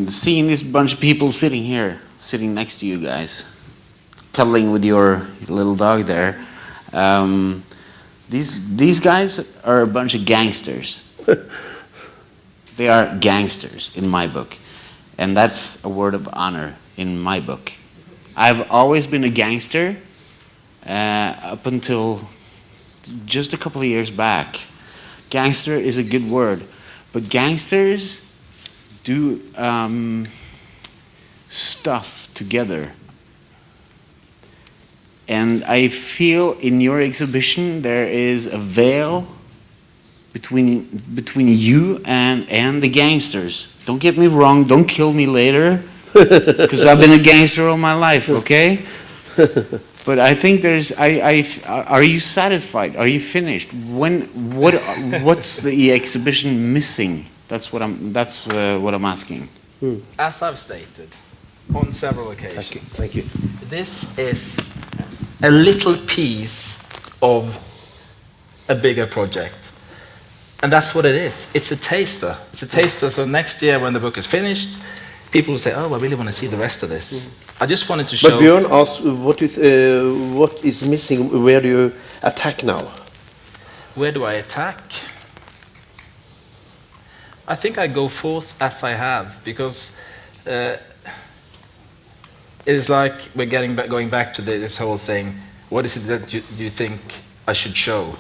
seeing this bunch of people sitting here, sitting next to you guys, cuddling with your little dog there, these guys are a bunch of gangsters. They are gangsters in my book, and that's a word of honor in my book. I've always been a gangster up until just a couple of years back. Gangster is a good word, but gangsters do stuff together. And I feel in your exhibition there is a veil between you and the gangsters. Don't get me wrong, don't kill me later, because I've been a gangster all my life, okay? But I think there's, are you satisfied? Are you finished? What's the exhibition missing? That's what I'm asking. As I've stated on several occasions, Thank you. this is a little piece of a bigger project. And that's what it is. It's a taster. It's a taster, so next year when the book is finished, people will say, oh, I really want to see the rest of this. I just wanted to show... But Björn asked, what is missing? Where do you attack now? Where do I attack? I think I go forth as I have, because it is like we're going back to this whole thing. What is it that you think I should show?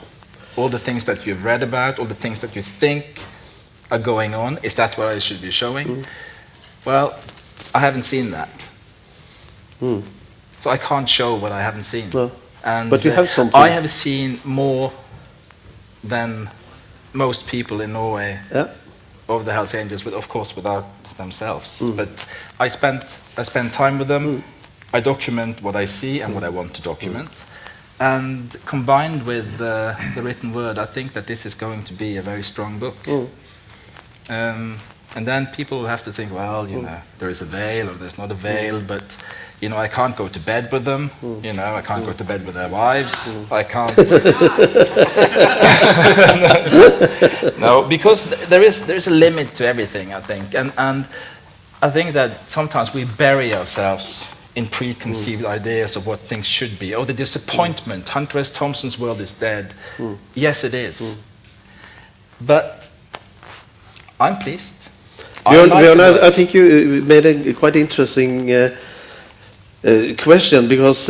All the things that you've read about, all the things that you think are going on, is that what I should be showing? Well, I haven't seen that. So I can't show what I haven't seen. Well, and but you have something. I have seen more than most people in Norway of the Hells Angels, but of course without themselves. But I spend time with them. I document what I see and what I want to document. And combined with the written word, I think that this is going to be a very strong book. And then people will have to think, well, you know, there is a veil or there's not a veil, but, you know, I can't go to bed with them. You know, I can't go to bed with their wives. I can't. No, because there is a limit to everything, I think. And I think that sometimes we bury ourselves in preconceived ideas of what things should be. Oh, the disappointment. Hunter S. Thompson's world is dead. Yes, it is. But I'm pleased. Björn, I think you made a quite interesting question, because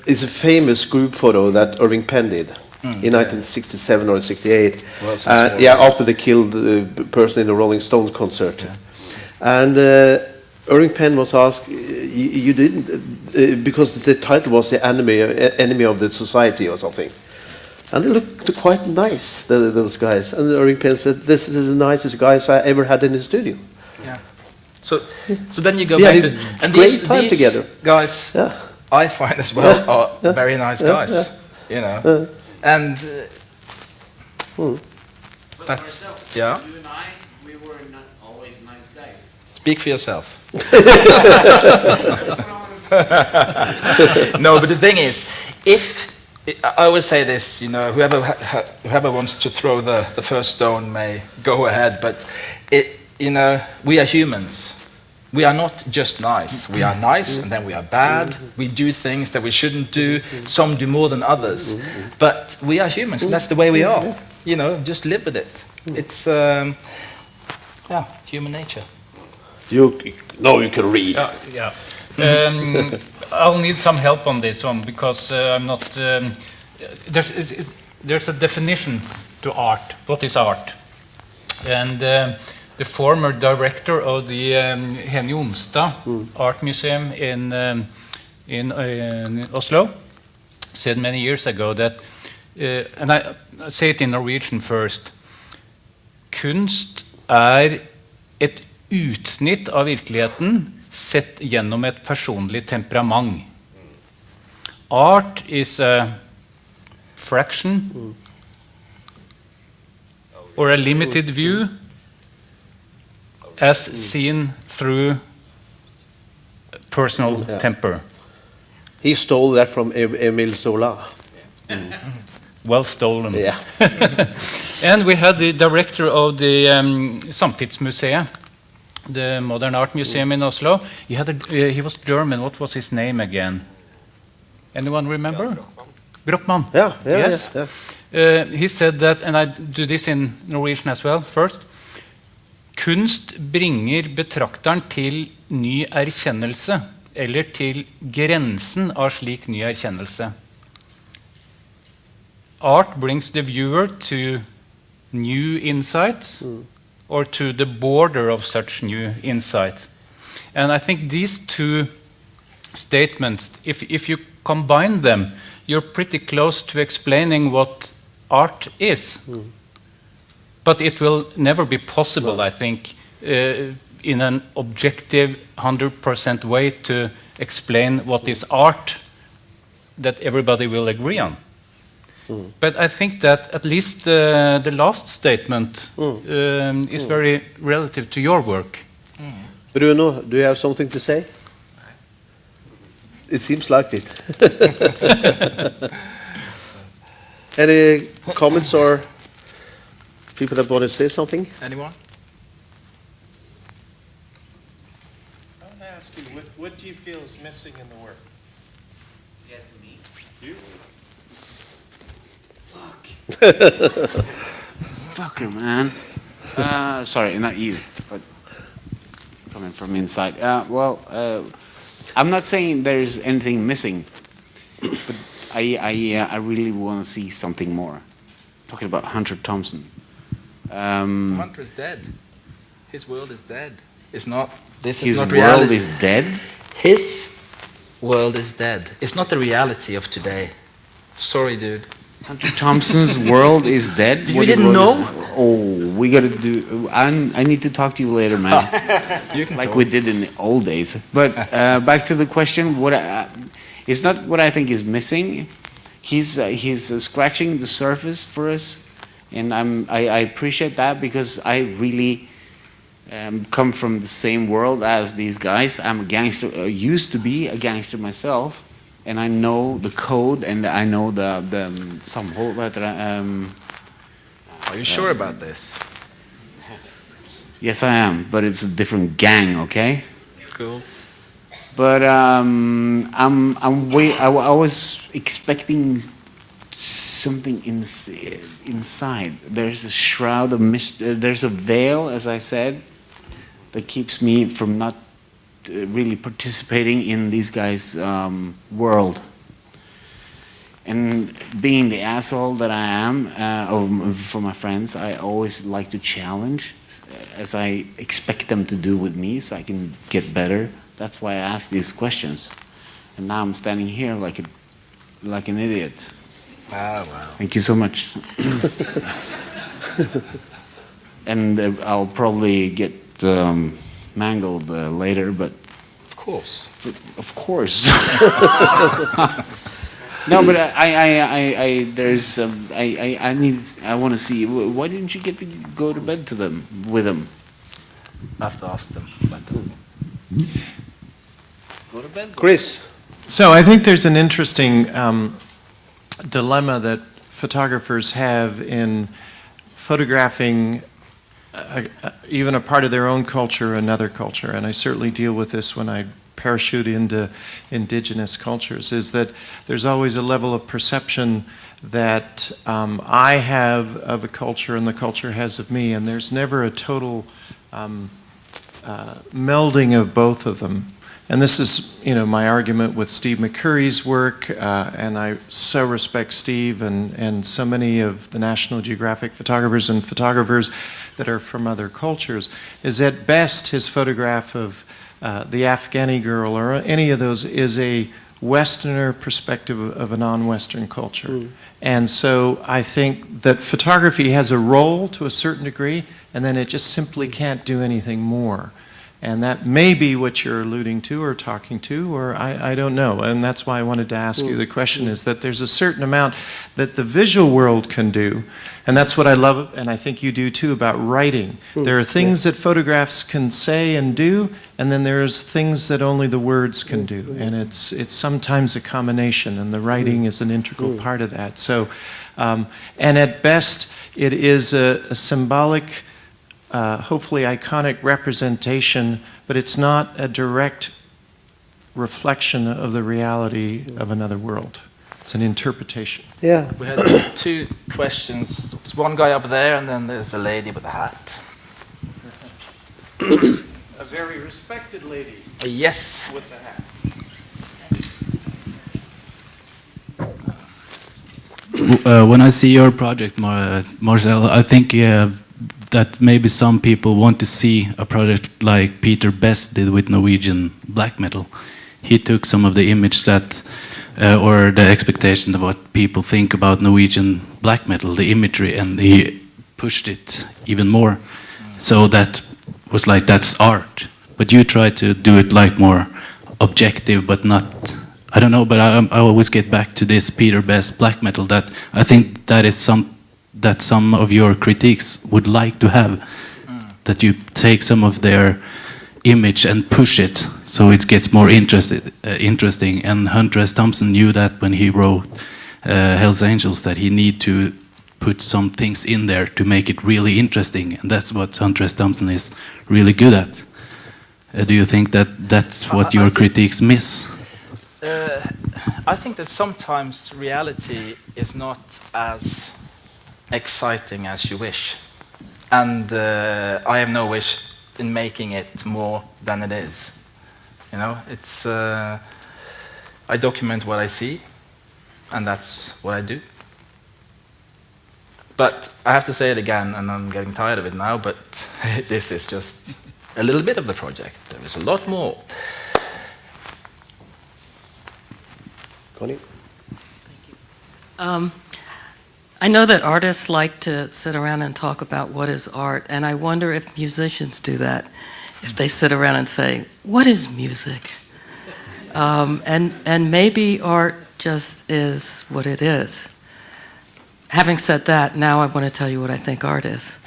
it's a famous group photo that Irving Penn did in 1967 or 68. After they killed the person in the Rolling Stones concert. And Irving Penn was asked, you didn't, because the title was the enemy of the society or something. And they looked quite nice, those guys. And Irving Penn said, this is the nicest guys I ever had in the studio. Yeah. So then you go back to... And these together. Guys, I find as well, are very nice guys. You know. And that's... Yeah. You and I, we were not always nice guys. Speak for yourself. No, but the thing is, I always say this, you know, whoever wants to throw the first stone may go ahead, but you know, we are humans. We are not just nice. We are nice, and then we are bad. We do things that we shouldn't do. Some do more than others. But we are humans, and that's the way we are. You know, just live with it. It's, yeah, human nature. You can read. Yeah. I'll need some help on this one because I'm not. There's a definition to art. What is art? And the former director of the Henny Onsdag Art Museum in Oslo said many years ago that, and I say it in Norwegian first. Kunst et utsnitt av virkeligheten sett gjennom et personlig temperament. Art is a fraction or a limited view as seen through personal temper. He stole that from Emil Zola. Well stolen. Yeah. And we had the director of the Samtidsmuseet, the Modern Art Museum in Oslo. He was German. What was his name again? Anyone remember? Brockmann. Yes. Yeah. He said that, and I do this in Norwegian as well first. Kunst bringer betrakteren til ny erkjennelse, eller til grensen av slik ny erkjennelse. Art brings the viewer to new insight or to the border of such new insight. And I think these two statements, if you combine them, you're pretty close to explaining what art is. But it will never be possible, I think, in an objective 100% way to explain what is art that everybody will agree on. But I think that at least the last statement is very relative to your work. Bruno, do you have something to say? It seems like it. Any comments or people that want to say something? Anyone? I want to ask you, what do you feel is missing in the work? Yes, me. You? Fucker, man. Sorry, not you, but coming from inside. I'm not saying there's anything missing, but I really want to see something more. Talking about Hunter Thompson. Hunter is dead. His world is dead. It's not. This is His not world reality. is dead. His world is dead. It's not the reality of today. Sorry, dude. Hunter Thompson's world is dead. You didn't know? Oh, we gotta do. I need to talk to you later, man. You can Like talk. we did in the old days. But back to the question. It's not what I think is missing. He's scratching the surface for us, and I appreciate that because I really come from the same world as these guys. I'm a gangster. Used to be a gangster myself. And I know the code, and I know the samhold. Are you sure about this? Yes, I am, but it's a different gang, okay? Cool. But I was expecting something inside. There's a shroud of there's a veil, as I said, that keeps me from not really participating in these guys' world. And being the asshole that I am for my friends, I always like to challenge, as I expect them to do with me, so I can get better. That's why I ask these questions. And now I'm standing here like an idiot. Wow. Thank you so much. And I'll probably get mangled later, but Of course. of course. No, but I want to see. Why didn't you get to go to bed with them? I have to ask them. Go to bed. Chris? So I think there's an interesting dilemma that photographers have in photographing even a part of their own culture, another culture, and I certainly deal with this when I parachute into indigenous cultures, is that there's always a level of perception that I have of a culture and the culture has of me, and there's never a total melding of both of them. And this is, my argument with Steve McCurry's work, and I so respect Steve and so many of the National Geographic photographers and photographers that are from other cultures, is at best his photograph of the Afghani girl or any of those is a Westerner perspective of a non-Western culture. Mm. And so I think that photography has a role to a certain degree, and then it just simply can't do anything more. And that may be what you're alluding to or talking to, or I don't know. And that's why I wanted to ask you the question, is that there's a certain amount that the visual world can do, and that's what I love, and I think you do too, about writing. There are things that photographs can say and do, and then there's things that only the words can do. And it's sometimes a combination, and the writing is an integral part of that. So, and at best, it is a symbolic, hopefully iconic representation, but it's not a direct reflection of the reality of another world. It's an interpretation. Yeah. We had two questions. There's one guy up there, and then there's a lady with a hat. A very respected lady. Yes. With the hat. When I see your project, Marcel, I think that maybe some people want to see a project like Peter Best did with Norwegian black metal. He took some of the image that, or the expectation of what people think about Norwegian black metal, the imagery, and he pushed it even more. So that was like, that's art. But you try to do it like more objective, but not, I don't know, but I always get back to this Peter Best black metal, that I think that is that some of your critiques would like to have, that you take some of their image and push it so it gets more interesting. And Hunter S. Thompson knew that when he wrote Hell's Angels, that he need to put some things in there to make it really interesting, and that's what Hunter S. Thompson is really good at. Do you think that that's what your critiques miss? I think that sometimes reality is not as exciting as you wish, and I have no wish in making it more than it is. It's I document what I see, and that's what I do. But I have to say it again, and I'm getting tired of it now, but this is just a little bit of the project. There is a lot more. Connie? I know that artists like to sit around and talk about what is art, and I wonder if musicians do that, if they sit around and say, what is music? And maybe art just is what it is. Having said that, now I want to tell you what I think art is.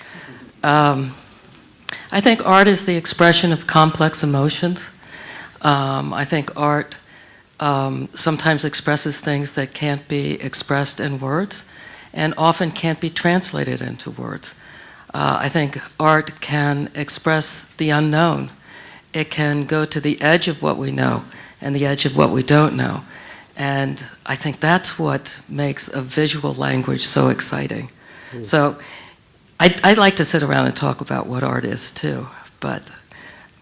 I think art is the expression of complex emotions. I think art sometimes expresses things that can't be expressed in words, and often can't be translated into words. I think art can express the unknown. It can go to the edge of what we know and the edge of what we don't know. And I think that's what makes a visual language so exciting. So I like to sit around and talk about what art is too, but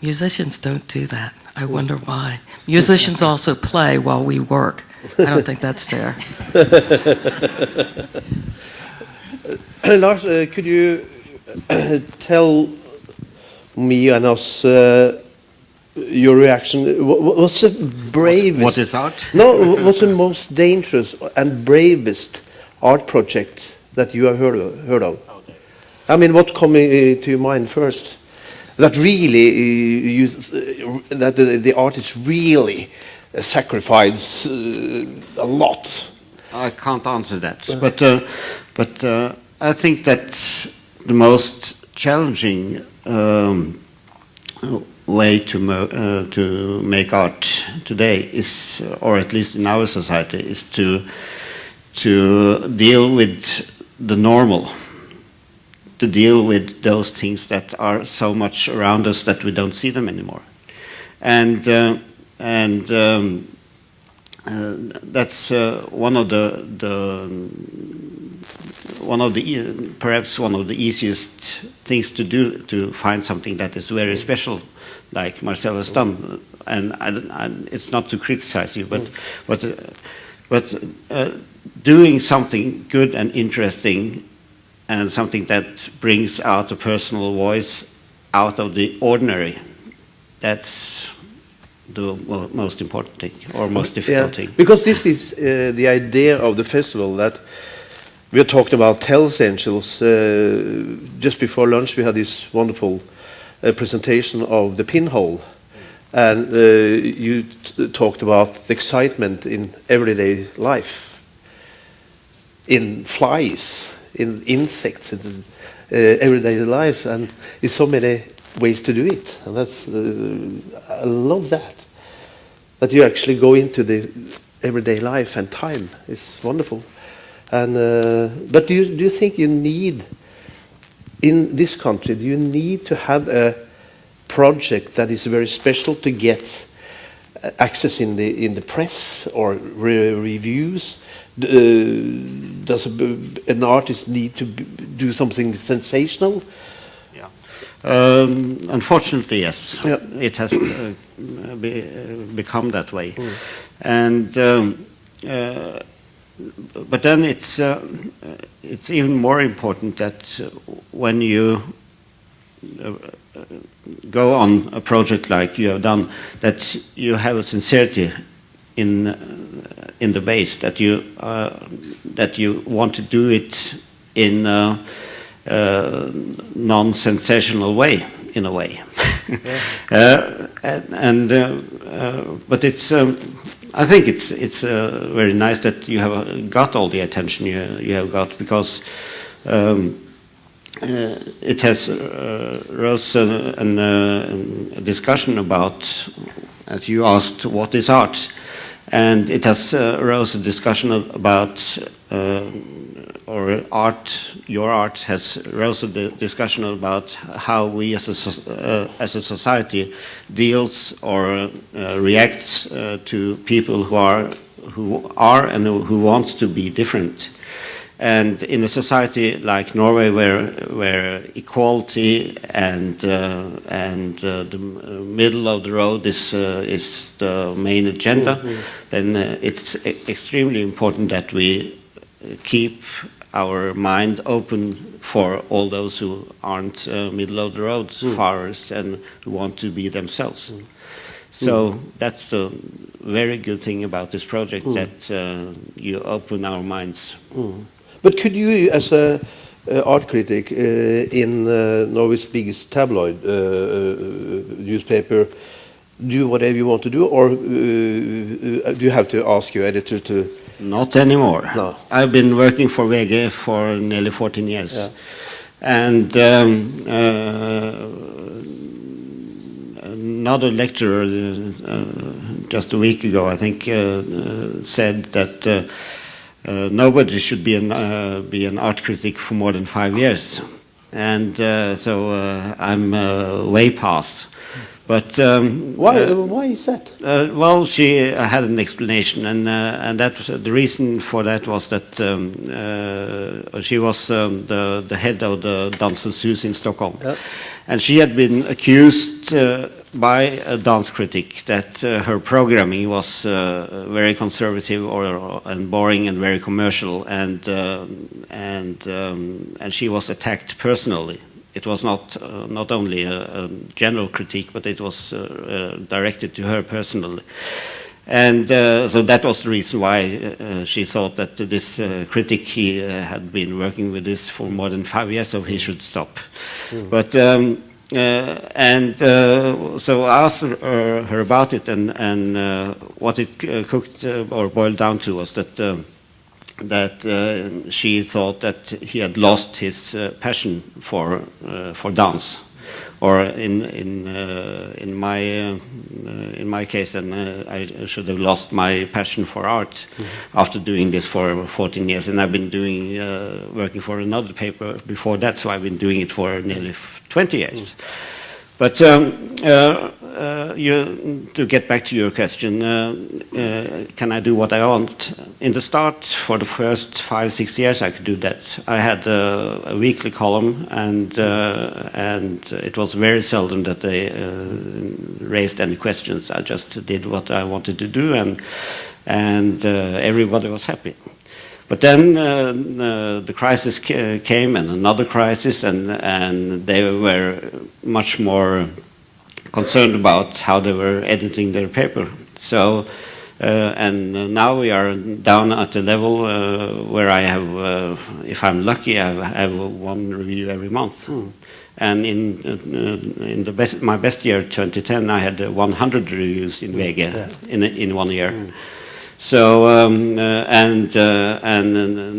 musicians don't do that. I wonder why. Musicians also play while we work. I don't think that's fair. Lars, could you tell me and us your reaction? What's the bravest? What is art? No, what's the most dangerous and bravest art project that you have heard of? Okay. I mean, what coming to your mind first? That really, that the artist really sacrifice a lot. I can't answer that, but I think that the most challenging way to make art today is, or at least in our society, is to deal with the normal, to deal with those things that are so much around us that we don't see them anymore. And that's perhaps one of the easiest things to do, to find something that is very special, like Marcel has done. And it's not to criticize you, but doing something good and interesting, and something that brings out a personal voice out of the ordinary, that's the most important thing, or most difficult thing. Because this is the idea of the festival, that we talked about Hells Angels. Just before lunch we had this wonderful presentation of the pinhole, and you talked about the excitement in everyday life, in flies, in insects, in everyday life, and in so many ways to do it. And that's I love that you actually go into the everyday life and time. It's wonderful. And but do you think you need, in this country, do you need to have a project that is very special to get access in the press or reviews? Does an artist need to do something sensational? Unfortunately, yes. Yeah. It has become that way. And but then it's even more important that when you go on a project like you have done, that you have a sincerity in the base, that you want to do it in a non-sensational way, in a way. But it's I think it's very nice that you have got all the attention you have got, because it has rose a discussion about, as you asked, what is art, and it has rose a discussion about or your art has rose a discussion about how we as a society deals or reacts to people who are and who wants to be different. And in a society like Norway, where equality and the middle of the road is the main agenda, then it's extremely important that we keep our mind open for all those who aren't middle of the road farers and who want to be themselves. So that's the very good thing about this project, that you open our minds. But could you, as a art critic in Norway's biggest tabloid newspaper, do whatever you want to do, or do you have to ask your editor to? Not anymore. No. I've been working for VG for nearly 14 years. Yeah. And another lecturer just a week ago, I think, said that nobody should be an art critic for more than 5 years. And so I'm way past. But why is that? Well, she had an explanation, and that was, the reason for that was that she was the head of the Dansens Hus in Stockholm, and she had been accused by a dance critic that her programming was very conservative and boring and very commercial, and she was attacked personally. It was not only a general critique, but it was directed to her personally. And so that was the reason why she thought that this critic, he had been working with this for more than 5 years, so he should stop. But so I asked her about it, and what it cooked or boiled down to was that she thought that he had lost his passion for dance, or in in my case, then I should have lost my passion for art after doing this for 14 years. And I've been doing working for another paper before that, so I've been doing it for nearly 20 years. But to get back to your question, can I do what I want? In the start, for the first 5-6 years, I could do that. I had a weekly column, and it was very seldom that they raised any questions. I just did what I wanted to do, and everybody was happy. But then the crisis came, and another crisis, and they were much more concerned about how they were editing their paper. So, and now we are down at the level where I have, if I'm lucky, I have one review every month. And in my best year, 2010, I had 100 reviews in VG in 1 year. So and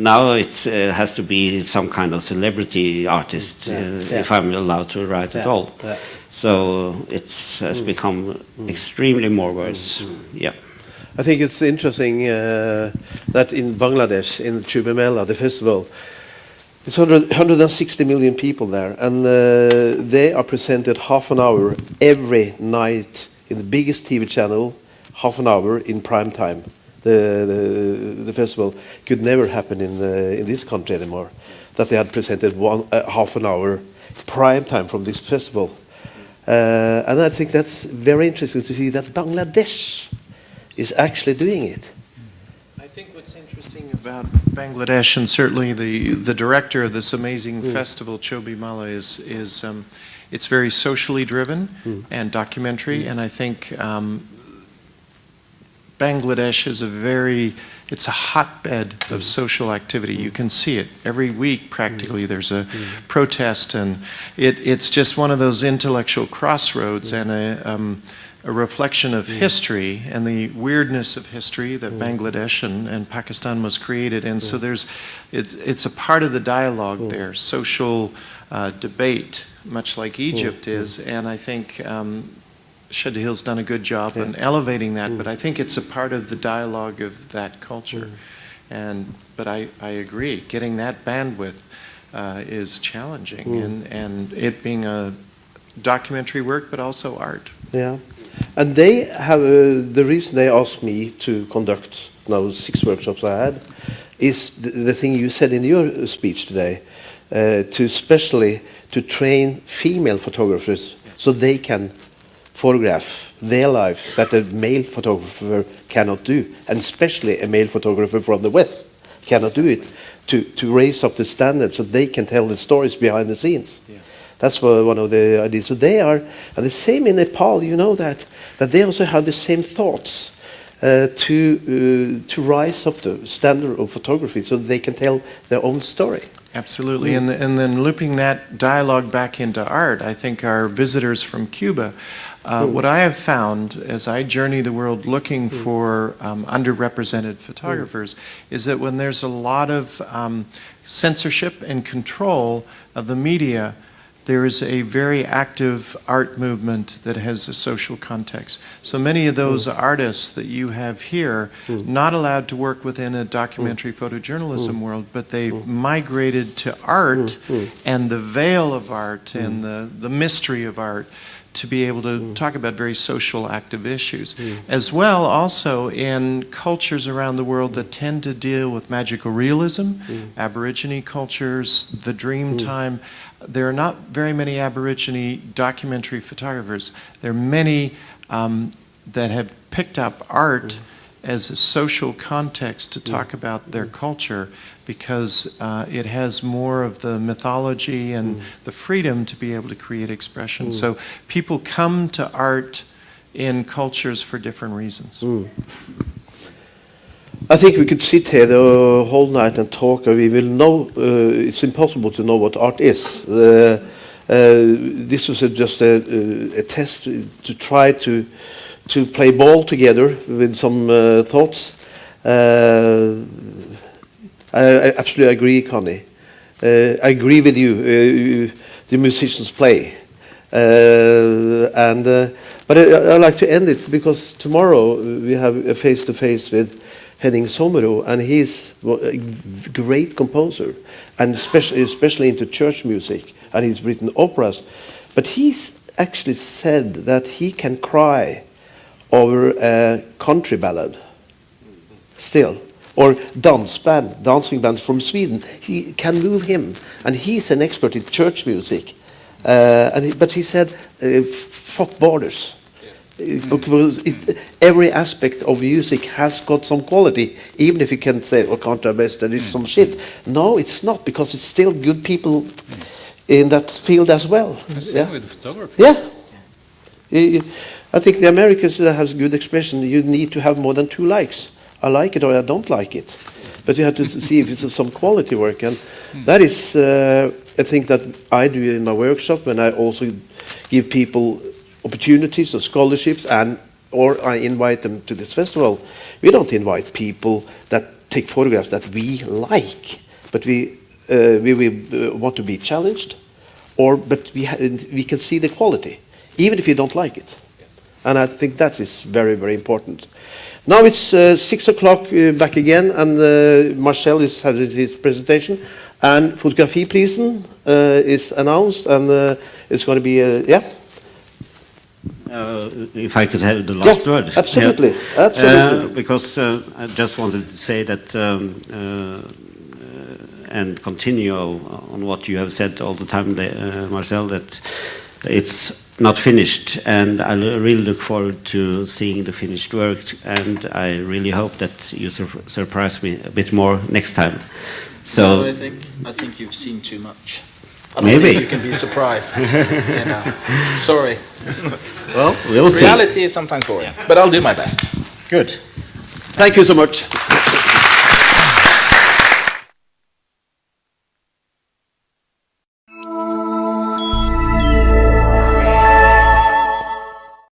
now it has to be some kind of celebrity artist if I'm allowed to write at all. So it has become extremely more worse. Yeah. I think it's interesting that in Bangladesh, in Chubby Mela, the festival, it's 160 million people there, and they are presented half an hour every night in the biggest TV channel, half an hour in prime time. The festival could never happen in this country anymore. That they had presented half an hour prime time from this festival, and I think that's very interesting to see that Bangladesh is actually doing it. I think what's interesting about Bangladesh, and certainly the director of this amazing festival, Chobi Mala, is it's very socially driven and documentary, and I think. Bangladesh is it's a hotbed of social activity. You can see it every week practically. There's a protest, and it's just one of those intellectual crossroads and a reflection of history and the weirdness of history that Bangladesh and Pakistan was created in. So it's a part of the dialogue there, social debate, much like Egypt is, and I think Shadhil's done a good job in elevating that, but I think it's a part of the dialogue of that culture. But I agree, getting that bandwidth is challenging, and it being a documentary work, but also art. Yeah, and they have the reason they asked me to conduct now 6 workshops I had is the thing you said in your speech today, especially to train female photographers so they can photograph their lives that a male photographer cannot do, and especially a male photographer from the West cannot do it, to raise up the standard so they can tell the stories behind the scenes. Yes. That's one of the ideas. So they are, and the same in Nepal, you know that they also have the same thoughts to rise up the standard of photography so they can tell their own story. Absolutely, and then looping that dialogue back into art, I think our visitors from Cuba, what I have found as I journey the world looking for underrepresented photographers is that when there's a lot of censorship and control of the media, there is a very active art movement that has a social context. So many of those artists that you have here, not allowed to work within a documentary photojournalism world, but they've migrated to art and the veil of art and the mystery of art to be able to talk about very social active issues. As well, also in cultures around the world that tend to deal with magical realism, Aborigine cultures, the dream time. There are not very many Aborigine documentary photographers. There are many that have picked up art as a social context to talk about their culture because it has more of the mythology and the freedom to be able to create expression. So people come to art in cultures for different reasons. I think we could sit here the whole night and talk, and we will know, it's impossible to know what art is. This was just a test to try to play ball together with some thoughts. I absolutely agree, Connie. I agree with you. The musicians play. But I like to end it because tomorrow we have a face-to-face with Henning Sommero, and he's a great composer, and especially into church music, and he's written operas. But he's actually said that he can cry over a country ballad still, or dancing bands from Sweden. He can move him, and he's an expert in church music. But he said, fuck borders. Because every aspect of music has got some quality, even if you can say, oh, contrabass, there is some shit. No, it's not, because it's still good people in that field as well. Same with photography. Yeah. I think the Americans have a good expression, you need to have more than 2 likes. I like it or I don't like it. But you have to see if it's some quality work. And that is a thing that I do in my workshop, when I also give people opportunities or scholarships, or I invite them to this festival. We don't invite people that take photographs that we like, but we want to be challenged, but we can see the quality, even if you don't like it. Yes. And I think that is very, very important. Now it's 6 o'clock back again, and Marcel is having his presentation, and Fotografiprisen is announced, and it's going to be, if I could have the last word. Absolutely, absolutely. Because I just wanted to say that, and continue on what you have said all the time, Marcel, that it's not finished, and I really look forward to seeing the finished work, and I really hope that you surprise me a bit more next time. So no, I think you've seen too much. I don't maybe think you can be surprised. Sorry. Well, we'll see. Reality is sometimes boring, but I'll do my best. Good. Thank you so much.